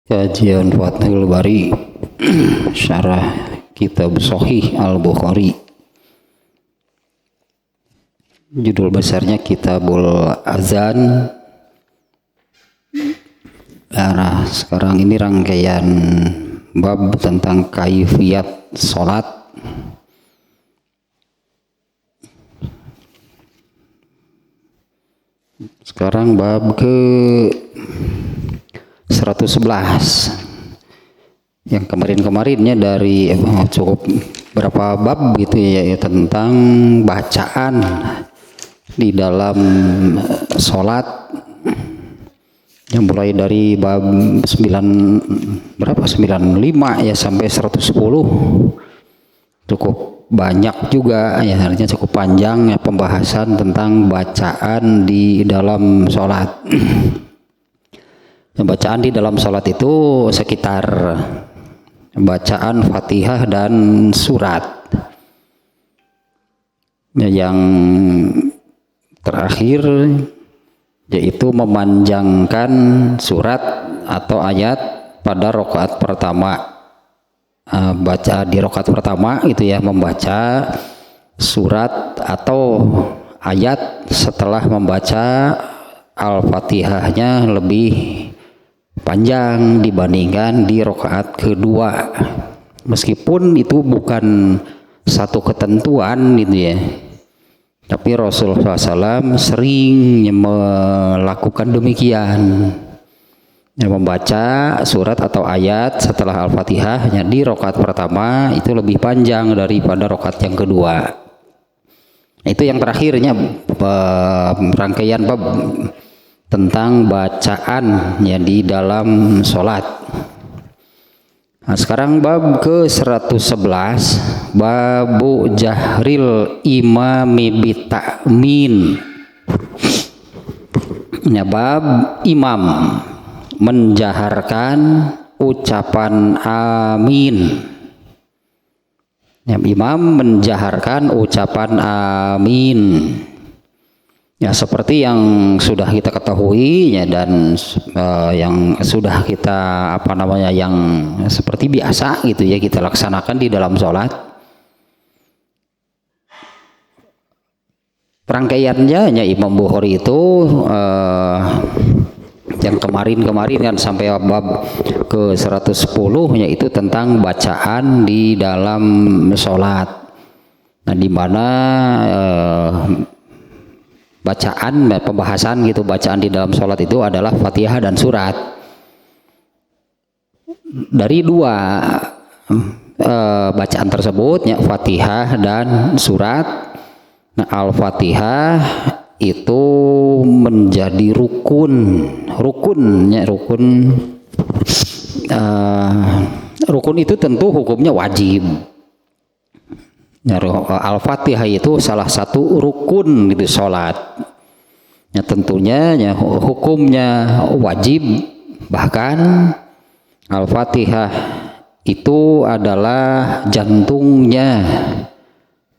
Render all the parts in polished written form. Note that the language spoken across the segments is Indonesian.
Kajian Fathul Bari Syarah Kitab Shahih Al-Bukhari. Judul besarnya Kitabul Azan. Nah, sekarang ini rangkaian bab tentang kaifiyat sholat. Sekarang bab ke 111. Yang kemarin-kemarinnya dari cukup berapa bab gitu ya, tentang bacaan di dalam sholat, yang mulai dari bab 95 ya sampai 110. Cukup banyak juga ya, artinya cukup panjang ya pembahasan tentang bacaan di dalam sholat. Bacaan di dalam sholat itu sekitar bacaan Fatihah dan surat. Yang terakhir yaitu memanjangkan surat atau ayat pada rakaat pertama. Baca di rakaat pertama itu ya, membaca surat atau ayat setelah membaca Al-Fatihahnya lebih panjang dibandingkan di rakaat kedua, meskipun itu bukan satu ketentuan gitu ya, tapi Rasulullah SAW sering melakukan demikian ya, membaca surat atau ayat setelah Al-Fatihahnya di rakaat pertama itu lebih panjang daripada rakaat yang kedua. Itu yang terakhirnya rangkaian bab tentang bacaan ya di dalam sholat. Nah, sekarang bab ke 111, babu jahril imami bita'min. Ya, bab imam menjaharkan ucapan amin. Ya, imam menjaharkan ucapan amin. Ya, seperti yang sudah kita ketahui ya, dan yang sudah kita yang seperti biasa gitu ya kita laksanakan di dalam sholat. Rangkaiannya ya, Imam Bukhari itu yang kemarin kan sampai bab ke 110 yaitu tentang bacaan di dalam sholat. Nah, di mana bacaan, pembahasan gitu, bacaan di dalam sholat itu adalah Fatihah dan surat. Dari dua bacaan tersebut ya, Fatihah dan surat. Nah, Al-Fatihah itu menjadi rukun itu tentu hukumnya wajib. Al-Fatihah itu salah satu rukun gitu sholat. Ya, tentunya ya, hukumnya wajib, bahkan Al-Fatihah itu adalah jantungnya,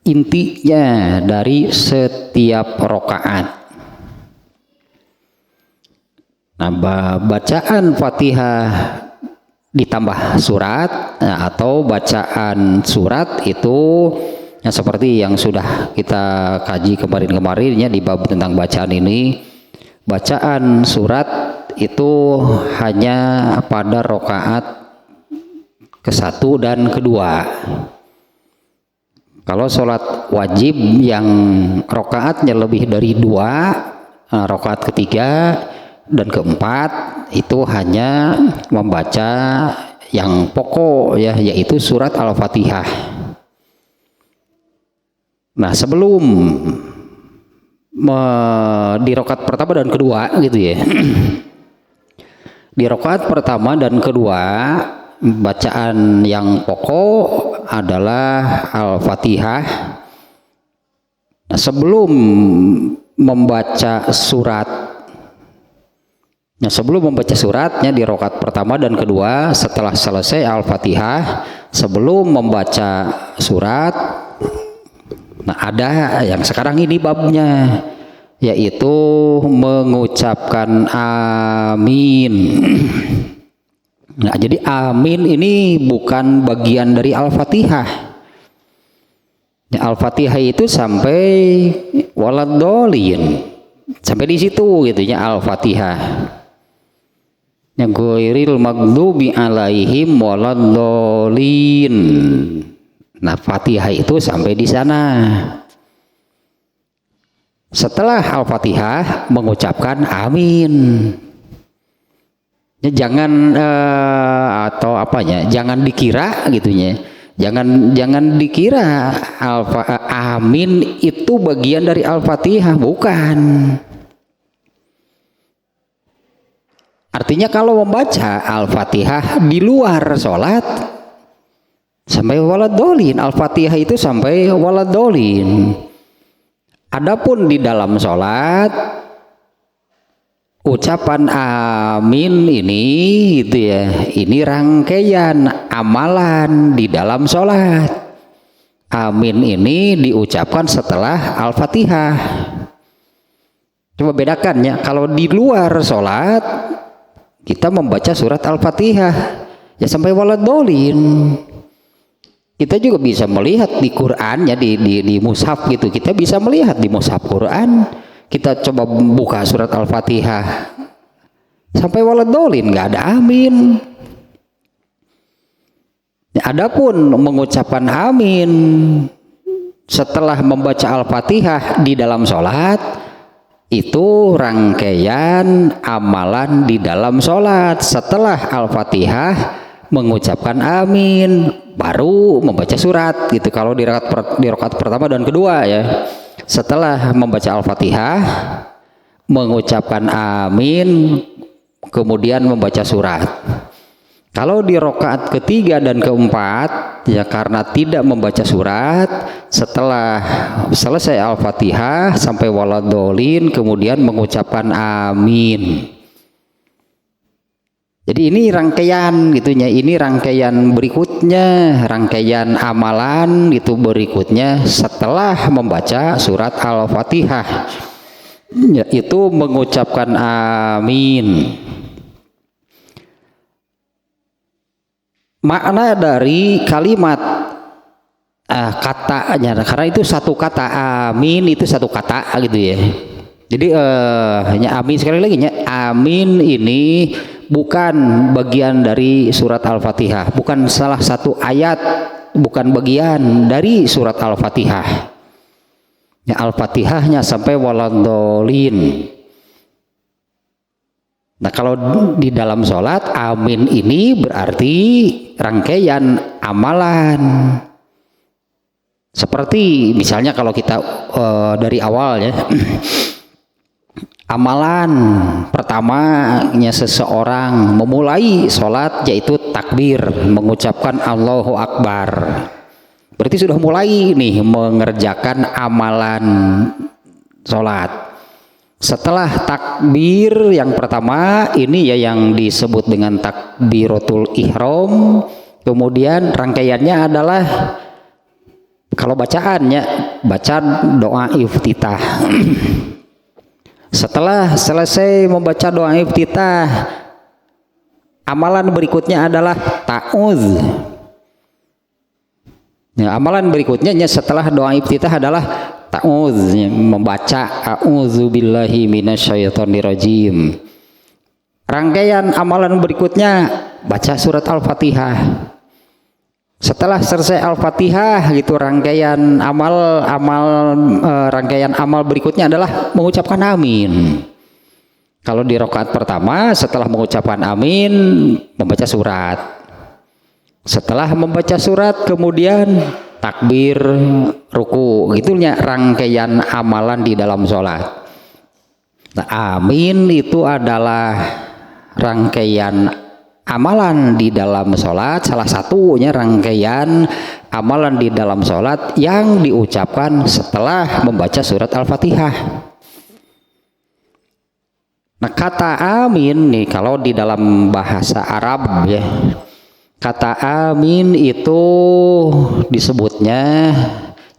intinya dari setiap rakaat. Nah, bacaan Fatihah ditambah surat atau bacaan surat itu ya, seperti yang sudah kita kaji kemarin-kemarinnya di bab tentang bacaan ini. Bacaan surat itu hanya pada rakaat ke-1 dan kedua. Kalau sholat wajib yang rakaatnya lebih dari 2, rakaat ketiga dan keempat itu hanya membaca yang pokok ya, yaitu surat Al-Fatihah. Nah, sebelum di rakaat pertama dan kedua gitu ya, di rakaat pertama dan kedua bacaan yang pokok adalah Al-Fatihah. Nah, sebelum membaca surat, nah, sebelum membaca suratnya di rakaat pertama dan kedua setelah selesai Al-Fatihah, sebelum membaca surat, nah ada yang sekarang ini babnya, yaitu mengucapkan amin. Nah, jadi amin ini bukan bagian dari Al-Fatihah. Ya, Al-Fatihah itu sampai waladhdallin. Sampai di situ gitu ya Al-Fatihah. Ya ghairil maghdubi alaihim waladhdallin. Nah, Fatihah itu sampai di sana. Setelah Al-Fatihah mengucapkan amin. Ya, jangan atau apanya? Jangan dikira gitunya. Jangan dikira amin itu bagian dari Al-Fatihah, bukan. Artinya kalau membaca Al-Fatihah di luar sholat sampai waladhdallin, Al-Fatihah itu sampai waladhdallin. Adapun di dalam sholat ucapan amin ini gitu ya, ini rangkaian amalan di dalam sholat. Amin ini diucapkan setelah Al-Fatihah. Coba bedakan ya, kalau di luar sholat kita membaca surat Al-Fatihah ya sampai waladhdallin. Kita juga bisa melihat di Quran ya, di mushaf gitu, kita bisa melihat di mushaf Quran. Kita coba buka surat Al-Fatihah sampai waladhdallin, nggak ada amin. Ya, adapun mengucapkan amin setelah membaca Al-Fatihah di dalam sholat itu rangkaian amalan di dalam sholat. Setelah Al-Fatihah mengucapkan amin baru membaca surat gitu. Kalau di rakaat pertama dan kedua ya. Setelah membaca Al-Fatihah, mengucapkan amin, kemudian membaca surat. Kalau di rakaat ketiga dan keempat, ya karena tidak membaca surat, setelah selesai Al-Fatihah sampai waladhdallin, kemudian mengucapkan amin. Jadi ini rangkaian gitunya, ini rangkaian berikutnya, rangkaian amalan itu berikutnya setelah membaca surat Al-Fatihah, yaitu mengucapkan amin. Makna dari kalimat katanya, karena itu satu kata, amin itu satu kata gitu ya. Jadi hanya amin, sekali lagi ya, amin ini bukan bagian dari surat Al-Fatihah, bukan salah satu ayat, bukan bagian dari surat Al-Fatihah. Ya, Al-Fatihahnya sampai waladhdallin. Nah, kalau di dalam sholat amin ini berarti rangkaian amalan. Seperti misalnya kalau kita dari awal ya. Amalan pertamanya seseorang memulai sholat yaitu takbir, mengucapkan Allahu Akbar. Berarti sudah mulai nih mengerjakan amalan sholat. Setelah takbir yang pertama ini ya yang disebut dengan takbiratul ihram. Kemudian rangkaiannya adalah kalau bacaannya baca doa iftitah. Setelah selesai membaca doa iftitah, amalan berikutnya adalah ta'udz. Ya, amalan berikutnya setelah doa iftitah adalah ta'udz, membaca a'udzubillahi minasyaitonirrajim. Rangkaian amalan berikutnya baca surat Al-Fatihah. Setelah selesai Al-Fatihah gitu, rangkaian amal berikutnya adalah mengucapkan amin. Kalau di rakaat pertama setelah mengucapkan amin membaca surat. Setelah membaca surat kemudian takbir, ruku, gitunya rangkaian amalan di dalam sholat. Nah, amin itu adalah rangkaian amalan di dalam sholat, salah satunya rangkaian amalan di dalam sholat yang diucapkan setelah membaca surat Al-Fatihah. Nah, kata amin nih kalau di dalam bahasa Arab ya, kata amin itu disebutnya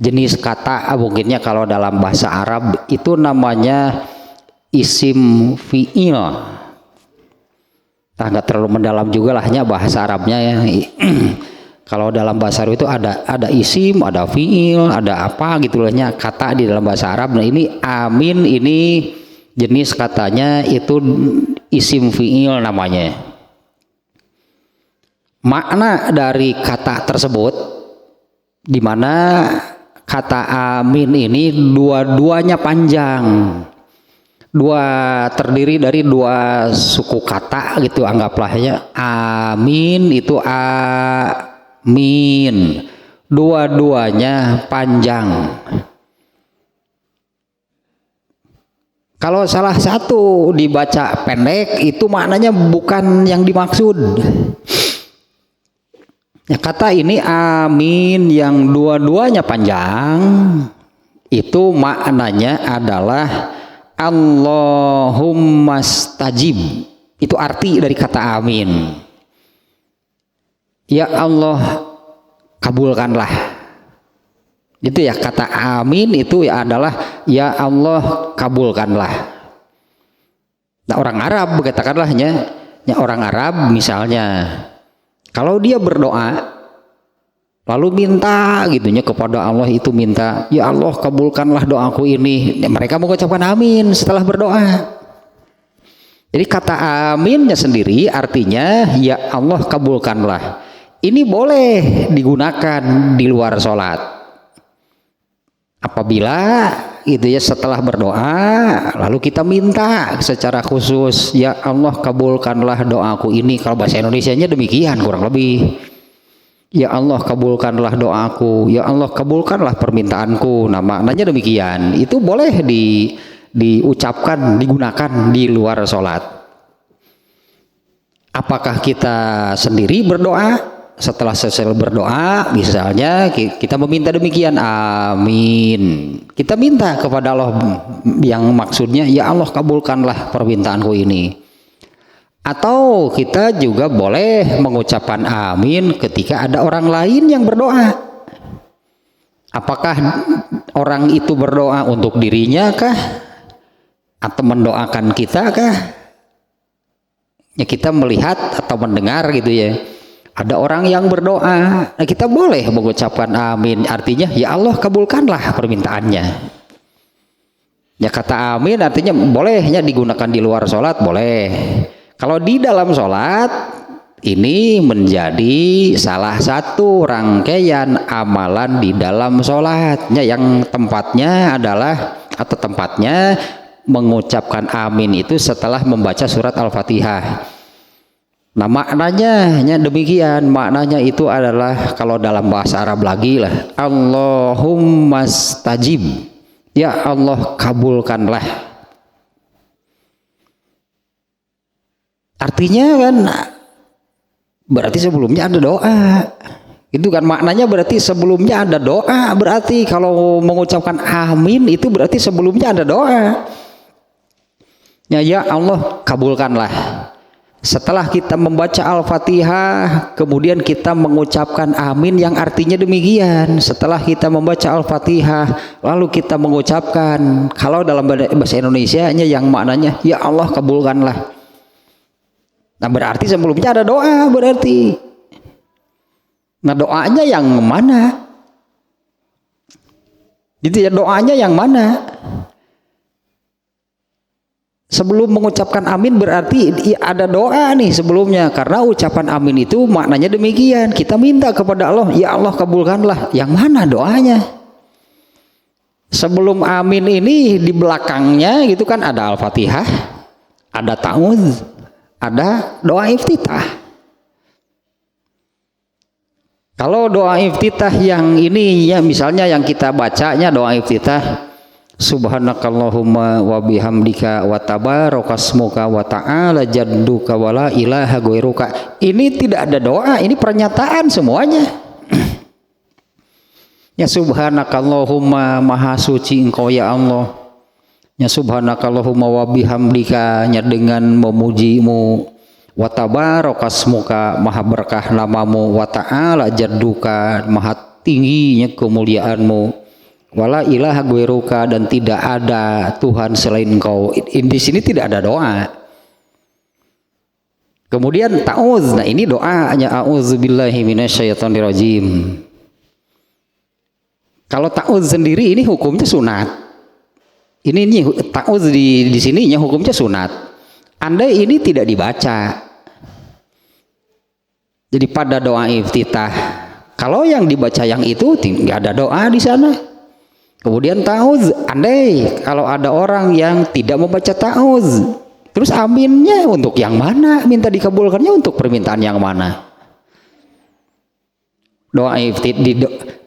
jenis kata, mungkinnya kalau dalam bahasa Arab itu namanya isim fi'il. nggak terlalu mendalam juga lahnya bahasa Arabnya ya. Kalau dalam bahasa Arab itu ada isim, ada fiil, ada apa gitu lahnya kata di dalam bahasa Arab. Nah ini amin ini jenis katanya itu isim fiil namanya. Makna dari kata tersebut di mana kata amin ini dua-duanya panjang. Terdiri dari dua suku kata gitu anggaplah ya. Amin itu amin. Dua-duanya panjang. Kalau salah satu dibaca pendek itu maknanya bukan yang dimaksud. Ya, kata ini amin yang dua-duanya panjang itu maknanya adalah Allahumma stajib. Itu arti dari kata amin. Ya Allah kabulkanlah. Itu ya kata amin itu ya adalah ya Allah kabulkanlah. Nah, orang Arab katakanlahnya ya orang Arab misalnya kalau dia berdoa lalu minta gitunya kepada Allah itu minta ya Allah kabulkanlah doaku ini, mereka mengucapkan amin setelah berdoa. Jadi kata aminnya sendiri artinya ya Allah kabulkanlah. Ini boleh digunakan di luar sholat apabila gitu ya setelah berdoa lalu kita minta secara khusus ya Allah kabulkanlah doaku ini. Kalau bahasa Indonesianya demikian kurang lebih. Ya Allah kabulkanlah doaku, ya Allah kabulkanlah permintaanku. Nah maknanya demikian. Itu boleh diucapkan, digunakan di luar sholat. Apakah kita sendiri berdoa? Setelah selesai berdoa, misalnya kita meminta demikian, amin. Kita minta kepada Allah yang maksudnya, ya Allah kabulkanlah permintaanku ini. Atau kita juga boleh mengucapkan amin ketika ada orang lain yang berdoa. Apakah orang itu berdoa untuk dirinya kah? Atau mendoakan kita kah? Ya kita melihat atau mendengar gitu ya. Ada orang yang berdoa, nah kita boleh mengucapkan amin. Artinya ya Allah kabulkanlah permintaannya. Ya kata amin artinya bolehnya digunakan di luar sholat boleh. Kalau di dalam sholat ini menjadi salah satu rangkaian amalan di dalam sholatnya yang tempatnya adalah atau tempatnya mengucapkan amin itu setelah membaca surat Al-Fatihah. Nah maknanya demikian, maknanya itu adalah kalau dalam bahasa Arab lagi lah Allahumma stajib, ya Allah kabulkanlah. Artinya kan berarti sebelumnya ada doa. Itu kan maknanya berarti sebelumnya ada doa. Berarti kalau mengucapkan amin itu berarti sebelumnya ada doa. Ya Allah kabulkanlah. Setelah kita membaca Al-Fatihah, kemudian kita mengucapkan amin yang artinya demikian. Setelah kita membaca Al-Fatihah, lalu kita mengucapkan kalau dalam bahasa Indonesianya yang maknanya ya Allah kabulkanlah. Nah berarti sebelumnya ada doa berarti. Nah doanya yang mana? Gitu ya doanya yang mana? Sebelum mengucapkan amin berarti ada doa nih sebelumnya. Karena ucapan amin itu maknanya demikian. Kita minta kepada Allah, ya Allah kabulkanlah. Yang mana doanya? Sebelum amin ini di belakangnya gitu kan ada Al-Fatihah, ada ta'awudz, ada doa iftitah. Kalau doa iftitah yang ini ya misalnya yang kita bacanya doa iftitah subhanakallahumma wa bihamdika wa tabarakasmuka wa ta'ala jadduka wa la ilaha ghairuka. Ini tidak ada doa, ini pernyataan semuanya. Ya subhanakallahumma maha suci engkau ya Allah. Ya subhanakallahumma wa bihamdika nya dengan memujimu wa tabarakasmuka maha berkah namamu wa ta'ala jadduka maha tingginya kemuliaanmu wala ilaha ghairuka dan tidak ada Tuhan selain engkau. Di sini tidak ada doa. Kemudian ta'uz, nah ini doanya a'udzubillahi minasyaitonirrajim. Kalau ta'uz sendiri ini hukumnya sunat. Ini ta'uz di sininya hukumnya sunat. Andai ini tidak dibaca. Jadi pada doa iftitah, kalau yang dibaca yang itu nggak ada doa di sana. Kemudian ta'uz, andai kalau ada orang yang tidak membaca ta'uz, terus aminnya untuk yang mana? Minta dikabulkannya untuk permintaan yang mana?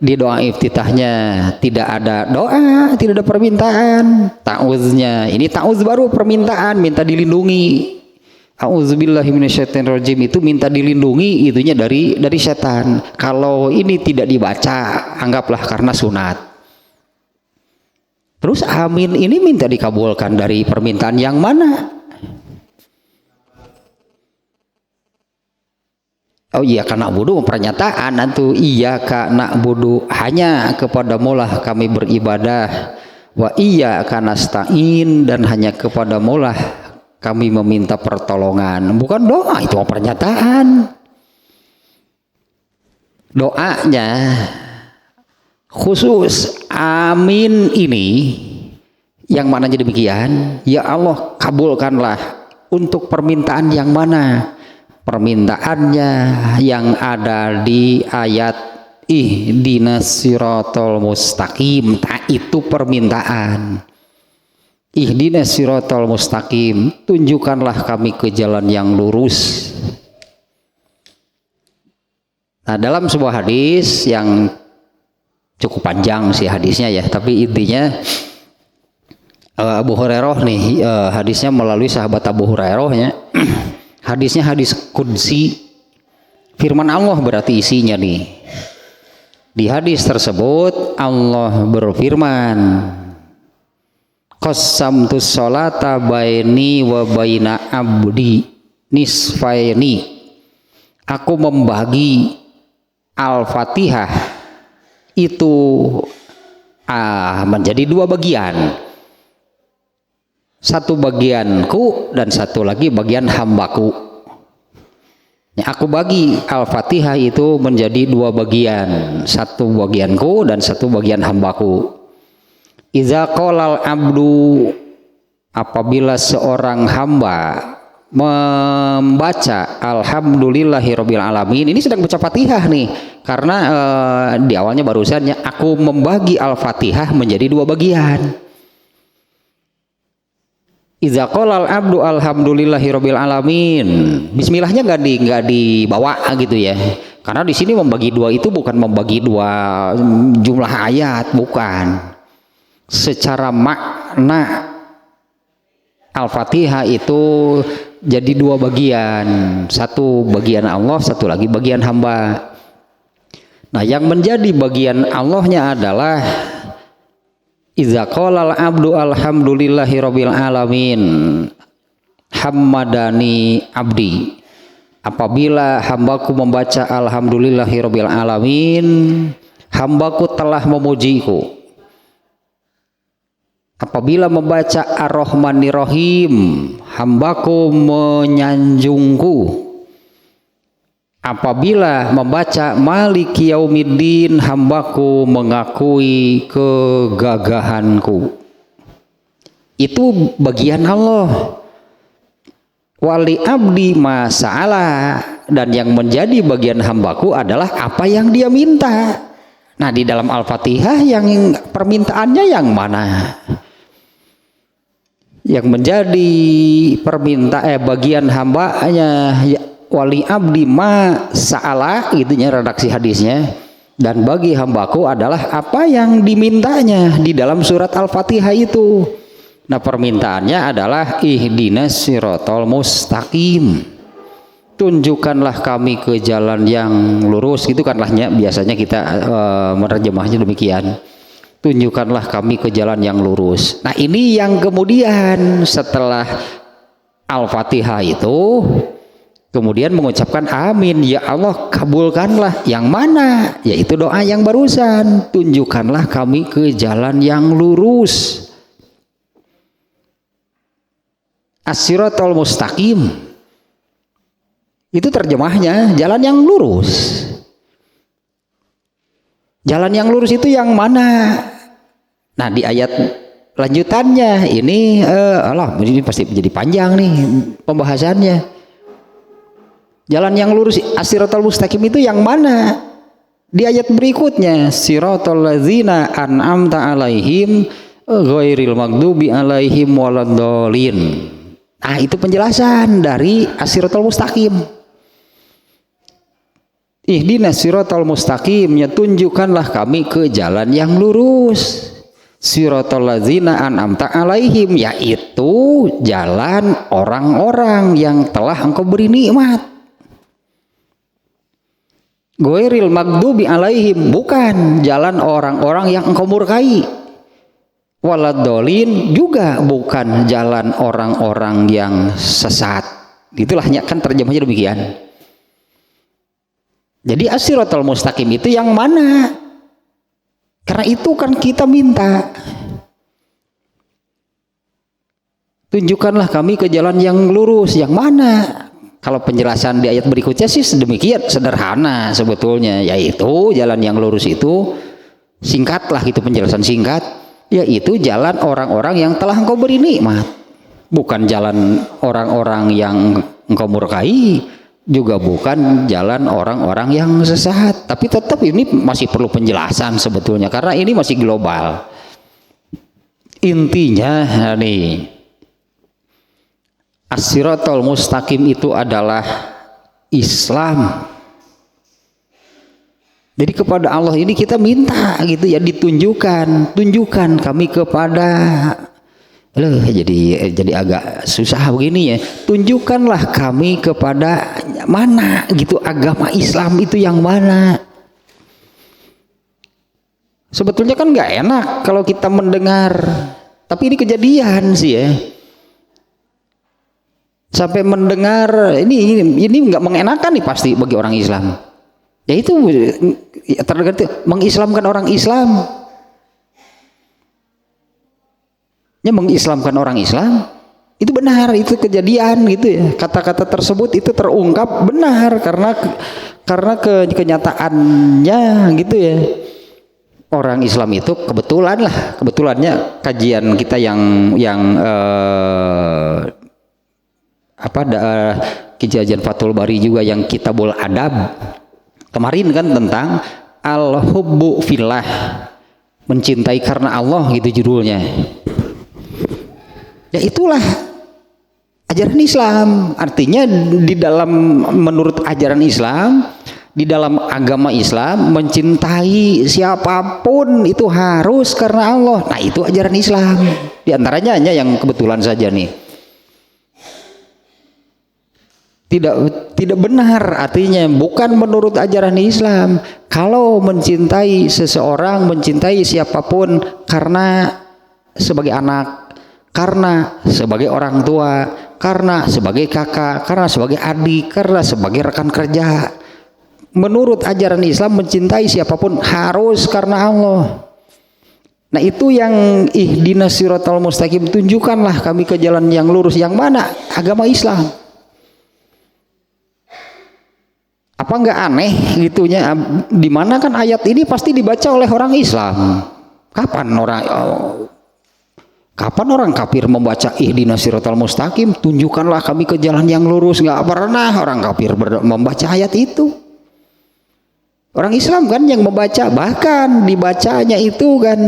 Di doa iftitahnya tidak ada doa, tidak ada permintaan. Ta'uznya, ini ta'uz baru permintaan, minta dilindungi. A'udzubillahi minasyaitonirrajim itu minta dilindungi itunya dari setan. Kalau ini tidak dibaca, anggaplah karena sunat. Terus amin ini minta dikabulkan dari permintaan yang mana? Oh iya, karena na'budu pernyataan itu iya karena na'budu, hanya kepadamu lah kami beribadah, wa iya karena nasta'in, dan hanya kepadamu lah kami meminta pertolongan. Bukan doa, itu pernyataan. Doanya khusus amin ini yang maknanya demikian, ya Allah kabulkanlah untuk permintaan yang mana? Permintaannya yang ada di ayat ihdinas siratal mustaqim. Itu permintaan. Ihdinas siratal mustaqim, tunjukkanlah kami ke jalan yang lurus. Nah, dalam sebuah hadis yang cukup panjang sih hadisnya ya, tapi intinya Abu Hurairah nih, hadisnya melalui sahabat Abu Hurairah ya. Hadisnya hadis qudsi, firman Allah berarti isinya nih. Di hadis tersebut Allah berfirman, qassamtus sholata baini wa baina abdi nisfaini. Aku membagi Al-Fatihah itu menjadi dua bagian. Satu bagianku dan satu lagi bagian hambaku. Aku bagi Al-Fatihah itu menjadi dua bagian. Satu bagianku dan satu bagian hambaku. Iza qolal abdu, apabila seorang hamba membaca alhamdulillahirabbil alamin, ini sedang baca Fatihah nih, karena di awalnya barusannya aku membagi Al-Fatihah menjadi dua bagian. Iza qolal abdu alhamdulillahirabbil alamin, bismillahnya nggak dibawa gitu ya, karena di sini membagi dua itu bukan membagi dua jumlah ayat, bukan. Secara makna Al-Fatihah itu jadi dua bagian, satu bagian Allah, satu lagi bagian hamba. Nah, yang menjadi bagian Allahnya adalah iza qolal abdu alhamdulillahirabbil alamin hammadani abdi, apabila hambaku membaca alhamdulillahirabbil alamin, hambaku telah memujiku. Apabila membaca ar-rahmanir-rahim, hambaku menyanjungku. Apabila membaca maliki yaumiddin, hambaku mengakui kegagahanku. Itu bagian Allah. Wali abdi masa'ala, dan yang menjadi bagian hambaku adalah apa yang dia minta. Nah, di dalam Al-Fatihah yang permintaannya yang mana? Yang menjadi bagian hambanya, wali abdi ma sa'ala, itunya redaksi hadisnya, dan bagi hambaku adalah apa yang dimintanya di dalam surat Al-Fatihah itu. Nah, permintaannya adalah ihdinas siratal mustaqim, tunjukkanlah kami ke jalan yang lurus. Itu kan lahnya biasanya kita menerjemahnya demikian, tunjukkanlah kami ke jalan yang lurus. Nah, ini yang kemudian setelah Al-Fatihah itu kemudian mengucapkan amin, ya Allah kabulkanlah yang mana? Yaitu doa yang barusan, tunjukkanlah kami ke jalan yang lurus, as-siratal mustaqim. Itu terjemahnya jalan yang lurus. Jalan yang lurus itu yang mana? Nah, di ayat lanjutannya ini ini pasti menjadi panjang nih pembahasannya. Jalan yang lurus as-siratal mustaqim itu yang mana? Di ayat berikutnya, siratal ladzina an'amta alaihim ghairil maghdubi alaihim waladdallin. Nah, itu penjelasan dari as-siratal mustaqim. Ihdinas siratal mustaqim, ya tunjukkanlah kami ke jalan yang lurus. Siratal ladzina an'amta alaihim, yaitu jalan orang-orang yang telah engkau beri nikmat. Ghairil maghdubi alaihim, bukan jalan orang-orang yang engkau murkai. Waladdallin, juga bukan jalan orang-orang yang sesat. Itulah kan terjemahnya demikian. Jadi as-siratal mustaqim itu yang mana? Karena itu kan kita minta, tunjukkanlah kami ke jalan yang lurus. Yang mana? Kalau penjelasan di ayat berikutnya sih sedemikian sederhana sebetulnya, yaitu jalan yang lurus itu singkatlah gitu, penjelasan singkat, yaitu jalan orang-orang yang telah engkau beri nikmat, bukan jalan orang-orang yang engkau murkai, juga bukan jalan orang-orang yang sesat. Tapi tetap ini masih perlu penjelasan sebetulnya, karena ini masih global. Intinya nih, as-siratal mustaqim itu adalah Islam. Jadi kepada Allah ini kita minta gitu ya, tunjukkan kami kepada, jadi agak susah begini ya. Tunjukkanlah kami kepada mana gitu, agama Islam itu yang mana. Sebetulnya kan nggak enak kalau kita mendengar, tapi ini kejadian sih ya. Sampai mendengar ini nggak mengenakan nih pasti bagi orang Islam. Ya itu tergantung mengislamkan orang Islam. Ya, mengislamkan orang Islam itu benar, itu kejadian gitu ya. Kata-kata tersebut itu terungkap benar karena kenyataannya gitu ya. Orang Islam itu kebetulannya kajian kita yang kajian Fathul Bari juga yang Kitabul Adab kemarin kan tentang al-hubbu fillah, mencintai karena Allah gitu judulnya. Ya itulah ajaran Islam. Artinya di dalam, menurut ajaran Islam, di dalam agama Islam, mencintai siapapun itu harus karena Allah. Nah, itu ajaran Islam. Di antaranya hanya yang kebetulan saja nih, tidak benar, artinya bukan menurut ajaran Islam kalau mencintai seseorang, mencintai siapapun karena sebagai anak, karena sebagai orang tua, karena sebagai kakak, karena sebagai adik, karena sebagai rekan kerja. Menurut ajaran Islam mencintai siapapun harus karena Allah. Nah, itu yang ihdinas siratal mustaqim, tunjukkanlah kami ke jalan yang lurus. Yang mana? Agama Islam. Apa nggak aneh gitunya? Dimana kan ayat ini pasti dibaca oleh orang Islam. Kapan orang kafir membaca ihdinas siratal mustaqim, tunjukkanlah kami ke jalan yang lurus? Nggak pernah orang kafir membaca ayat itu. Orang Islam kan yang membaca, bahkan dibacanya itu kan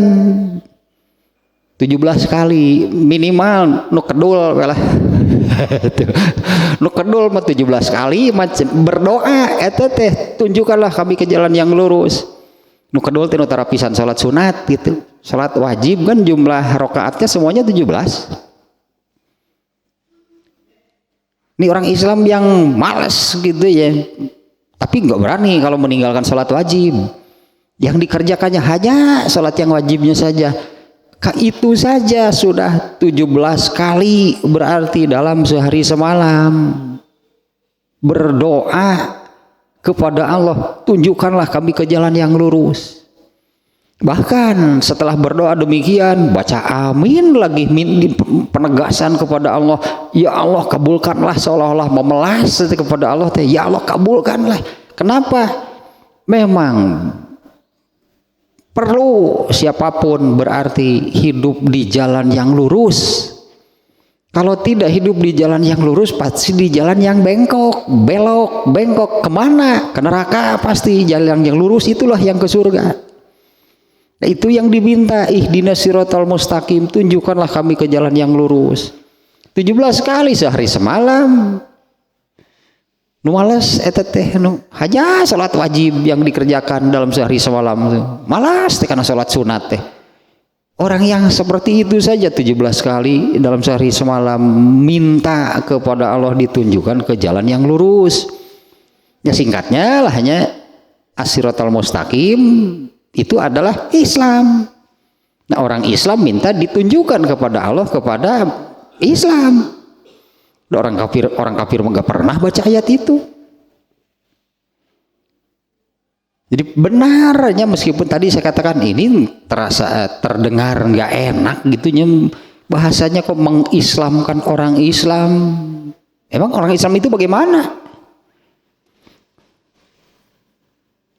17 kali minimal, nukedul lah. Nukedul mah 17 kali berdoa eta teh, tunjukkanlah kami ke jalan yang lurus. Nukedul teh utara pisan salat sunat gitu. Salat wajib kan jumlah rakaatnya semuanya 17. Ini orang Islam yang malas gitu ya, tapi nggak berani kalau meninggalkan salat wajib. Yang dikerjakannya hanya salat yang wajibnya saja. Itu saja sudah 17 kali, berarti dalam sehari semalam berdoa kepada Allah, tunjukkanlah kami ke jalan yang lurus. Bahkan setelah berdoa demikian, baca amin lagi, penegasan kepada Allah, ya Allah kabulkanlah, seolah-olah memelas kepada Allah, ya Allah kabulkanlah. Kenapa? Memang perlu siapapun berarti hidup di jalan yang lurus. Kalau tidak hidup di jalan yang lurus, pasti di jalan yang bengkok, belok, bengkok. Kemana? Ke neraka pasti. Jalan yang lurus itulah yang ke surga. Itu yang diminta, ihdinas siratal mustaqim, tunjukkanlah kami ke jalan yang lurus. 17 kali sehari semalam. Nu malas eta teh nu hanya salat wajib yang dikerjakan dalam sehari semalam tuh. Malas teh karena salat sunat teh. Orang yang seperti itu saja 17 kali dalam sehari semalam minta kepada Allah ditunjukkan ke jalan yang lurus. Ya singkatnya lah hanya as-siratal mustaqim itu adalah Islam. Nah, orang Islam minta ditunjukkan kepada Allah, kepada Islam. Orang kafir nggak pernah baca ayat itu. Jadi benarnya meskipun tadi saya katakan ini terdengar nggak enak gitunya, bahasanya kok mengislamkan orang Islam. Emang orang Islam itu bagaimana?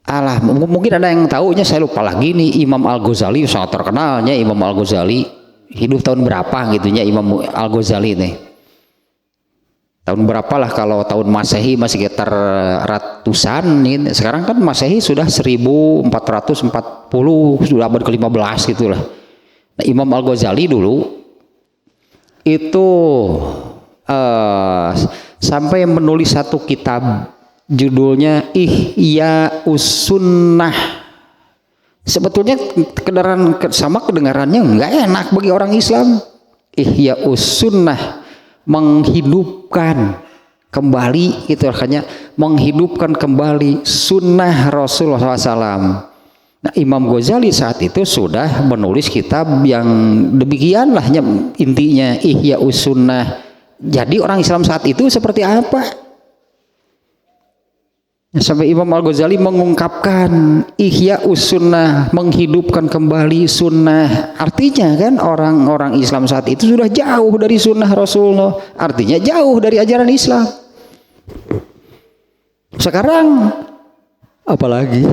Alah, mungkin ada yang tahunya, saya lupa lagi nih. Imam Al-Ghazali sangat terkenalnya. Imam Al-Ghazali hidup tahun berapa gitunya Imam Al-Ghazali nih. Tahun berapalah, kalau tahun Masehi masih sekitar ratusan nih. Sekarang kan Masehi sudah 1440, sudah abad ke-15 gitulah. Nah, Imam Al-Ghazali dulu itu sampai menulis satu kitab judulnya Ihya Us-Sunnah. Sebetulnya kedengarannya nggak enak bagi orang Islam. Ihya Us-Sunnah, menghidupkan kembali, gitu makanya menghidupkan kembali sunnah Rasulullah SAW. Nah, Imam Ghazali saat itu sudah menulis kitab yang demikianlah intinya, Ihya Us-Sunnah. Jadi orang Islam saat itu seperti apa? Sampai Imam Al-Ghazali mengungkapkan Ihya Us-Sunnah, menghidupkan kembali sunnah. Artinya kan orang-orang Islam saat itu sudah jauh dari sunnah Rasulullah, artinya jauh dari ajaran Islam. Sekarang apalagi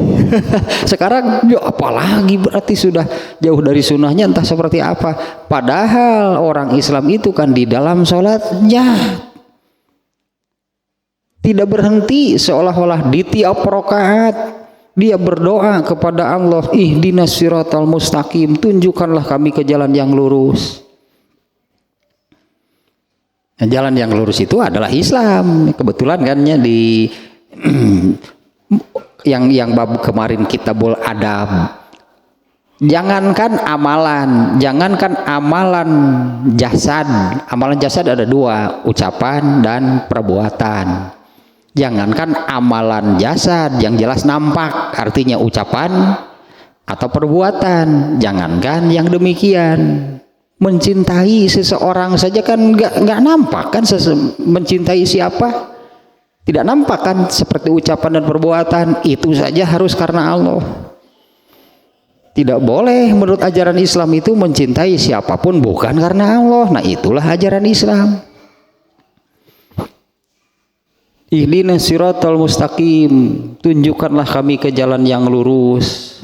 sekarang ya apalagi berarti sudah jauh dari sunnahnya, entah seperti apa. Padahal orang Islam itu kan di dalam sholatnya tidak berhenti, seolah-olah di tiap rakaat dia berdoa kepada Allah, ihdinas siratal mustaqim, tunjukkanlah kami ke jalan yang lurus. Nah, jalan yang lurus itu adalah Islam. Kebetulan kan ya di yang bab kemarin Kitabul Adab, jangankan amalan jasad. Amalan jasad ada dua, ucapan dan perbuatan. Jangankan amalan jasad yang jelas nampak, artinya ucapan atau perbuatan. Jangankan yang demikian, mencintai seseorang saja kan nggak nampak kan, mencintai siapa tidak nampak kan, seperti ucapan dan perbuatan. Itu saja harus karena Allah. Tidak boleh menurut ajaran Islam itu mencintai siapapun bukan karena Allah. Nah, itulah ajaran Islam. Ihdinas siratal mustaqim, tunjukkanlah kami ke jalan yang lurus.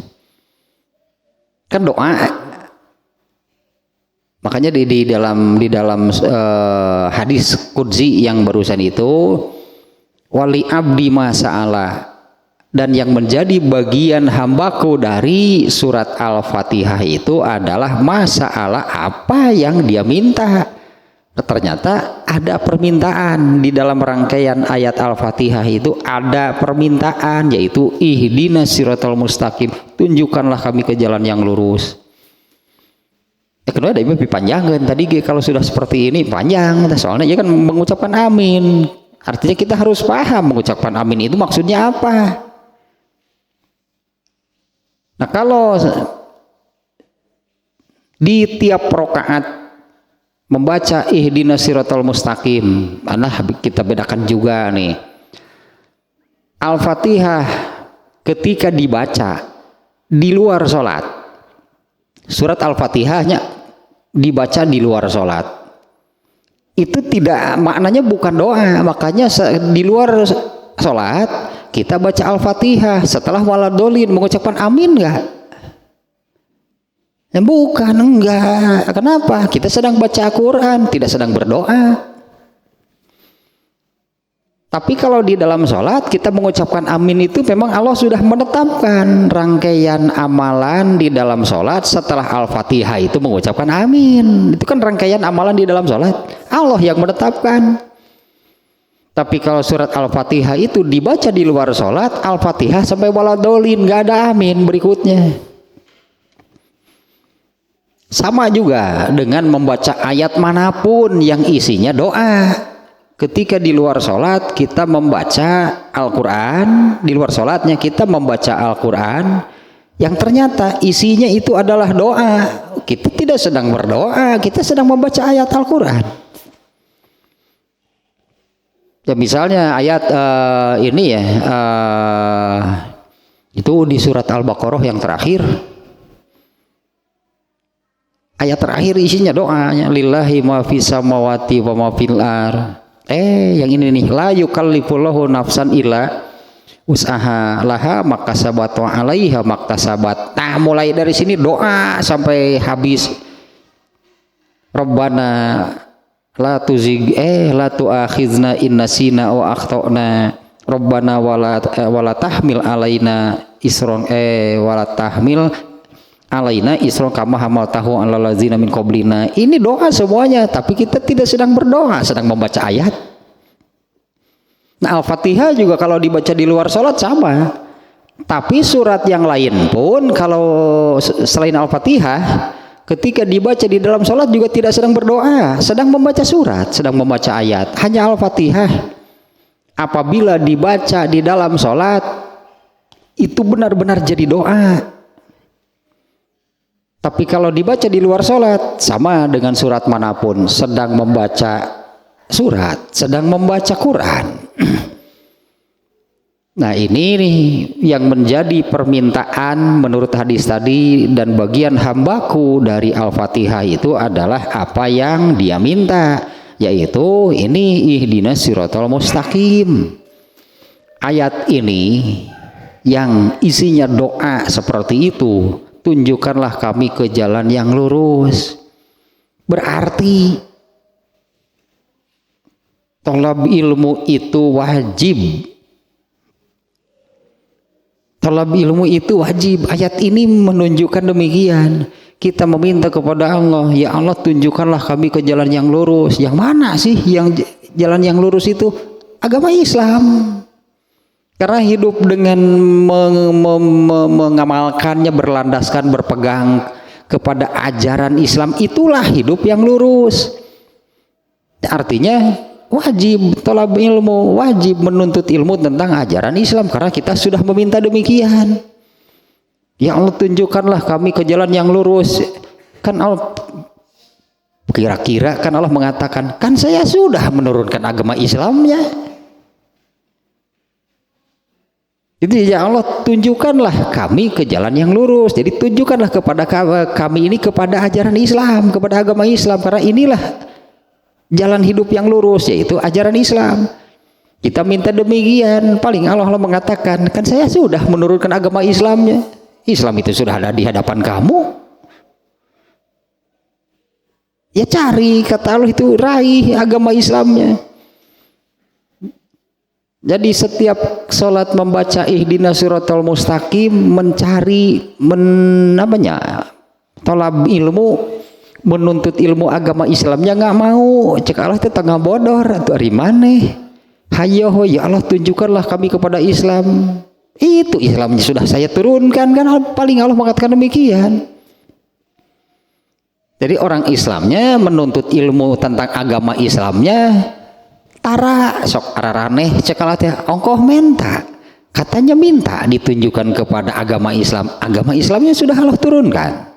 Kan doa. Makanya di dalam hadis qudsi yang barusan itu, wali abdi ma sa'ala, dan yang menjadi bagian hambaku dari surat Al-Fatihah itu adalah masa'ala, apa yang dia minta. Ternyata ada permintaan di dalam rangkaian ayat Al-Fatihah itu, ada permintaan, yaitu ihdinas siratal mustaqim, tunjukkanlah kami ke jalan yang lurus. Kedua ada lebih panjang kan tadi, kalau sudah seperti ini panjang, soalnya ya kan mengucapkan amin, artinya kita harus paham mengucapkan amin itu maksudnya apa. Nah, kalau di tiap rakaat membaca ihdinas siratal mustaqim, mana kita bedakan juga nih. Al-Fatihah ketika dibaca di luar sholat surat Al-Fatihahnya dibaca di luar sholat, itu tidak, maknanya bukan doa. Makanya di luar sholat kita baca Al-Fatihah, setelah waladolin mengucapkan amin enggak? Ya bukan, enggak. Kenapa? Kita sedang baca Al-Quran, tidak sedang berdoa. Tapi kalau di dalam sholat kita mengucapkan amin, itu memang Allah sudah menetapkan rangkaian amalan di dalam sholat. Setelah Al-Fatihah itu mengucapkan amin, itu kan rangkaian amalan di dalam sholat, Allah yang menetapkan. Tapi kalau surat Al-Fatihah itu dibaca di luar sholat, Al-Fatihah sampai waladolin, nggak ada amin berikutnya. Sama juga dengan membaca ayat manapun yang isinya doa. Ketika di luar sholat kita membaca Al-Quran, di luar sholatnya kita membaca Al-Quran yang ternyata isinya itu adalah doa, kita tidak sedang berdoa, kita sedang membaca ayat Al-Quran. Ya misalnya ayat ini ya, itu di surat Al-Baqarah yang terakhir. Ayat terakhir isinya doanya, lillahi ma fis samawati wa ma fil ardh. Yang ini nih, la yukallifullahu nafsan illa usaha laha makasabat wa alaiha maktasabat. Nah, mulai dari sini doa sampai habis. Rabbana la tuzigh la tuakhizna in nasina wa akhtana. Rabbana wala tahmil alaina isron wala tahmil alaina isron kama hamaltahu alal ladzina min qablina. Ini doa semuanya, tapi kita tidak sedang berdoa, sedang membaca ayat. Nah, Al-Fatihah juga kalau dibaca di luar sholat sama. Tapi surat yang lain pun kalau selain Al-Fatihah, ketika dibaca di dalam sholat juga tidak sedang berdoa, sedang membaca surat, sedang membaca ayat. Hanya Al-Fatihah apabila dibaca di dalam sholat itu benar-benar jadi doa. Tapi kalau dibaca di luar sholat, sama dengan surat manapun, sedang membaca surat, sedang membaca Quran. Nah, ini nih yang menjadi permintaan menurut hadis tadi, dan bagian hambaku dari Al-Fatihah itu adalah apa yang dia minta, yaitu ini ihdinas siratal mustaqim. Ayat ini yang isinya doa seperti itu, tunjukkanlah kami ke jalan yang lurus. Berarti tolab ilmu itu wajib. Tolab ilmu itu wajib. Ayat ini menunjukkan demikian. Kita meminta kepada Allah, ya Allah tunjukkanlah kami ke jalan yang lurus. Yang mana sih yang jalan yang lurus itu? Agama Islam. Karena hidup dengan mengamalkannya, berlandaskan, berpegang kepada ajaran Islam, itulah hidup yang lurus. Artinya wajib tolab ilmu, wajib menuntut ilmu tentang ajaran Islam, karena kita sudah meminta demikian. Ya Allah tunjukkanlah kami ke jalan yang lurus. Kan Allah, kira-kira kan Allah mengatakan, kan saya sudah menurunkan agama Islamnya. Jadi ya Allah tunjukkanlah kami ke jalan yang lurus. Jadi tunjukkanlah kepada kami ini kepada ajaran Islam, kepada agama Islam, karena inilah jalan hidup yang lurus, yaitu ajaran Islam. Kita minta demikian, paling Allah mengatakan, kan saya sudah menurunkan agama Islamnya. Islam itu sudah ada di hadapan kamu. Ya cari, kata Allah itu, raih agama Islamnya. Jadi setiap sholat membaca ihdinas siratal mustaqim, mencari tolab ilmu, menuntut ilmu agama Islamnya nggak mau. Cek Allah itu tengah bodor atau dari mana? Hayo ya Allah tunjukkanlah kami kepada Islam. Itu Islamnya sudah saya turunkan, kan paling Allah mengatakan demikian. Jadi orang Islamnya menuntut ilmu tentang agama Islamnya, tara sok araraneh cekalat ya ongkoh minta, katanya minta ditunjukkan kepada agama Islam. Agama Islamnya sudah Allah turunkan.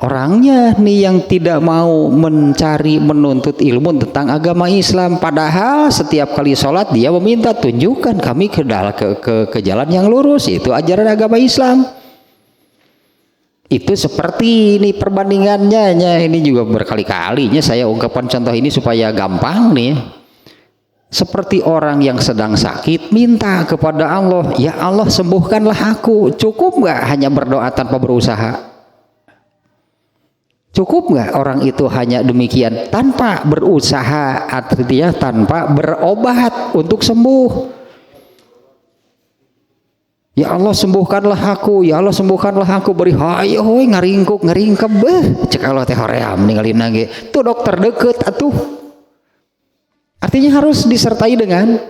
Orangnya nih yang tidak mau mencari menuntut ilmu tentang agama Islam, padahal setiap kali sholat dia meminta tunjukkan kami ke jalan yang lurus, itu ajaran agama Islam. Itu seperti ini perbandingannya, ini juga berkali-kalinya saya ungkapkan contoh ini supaya gampang nih. Seperti orang yang sedang sakit minta kepada Allah, ya Allah sembuhkanlah aku. Cukup nggak hanya berdoa tanpa berusaha? Cukup nggak orang itu hanya demikian tanpa berusaha, artinya tanpa berobat untuk sembuh? Ya Allah sembuhkanlah aku, ya Allah sembuhkanlah aku, beri hayo ngaringkuk ngaringkep cek Allah teh hoream ninggalin nage tuh dokter deket atuh. Artinya harus disertai dengan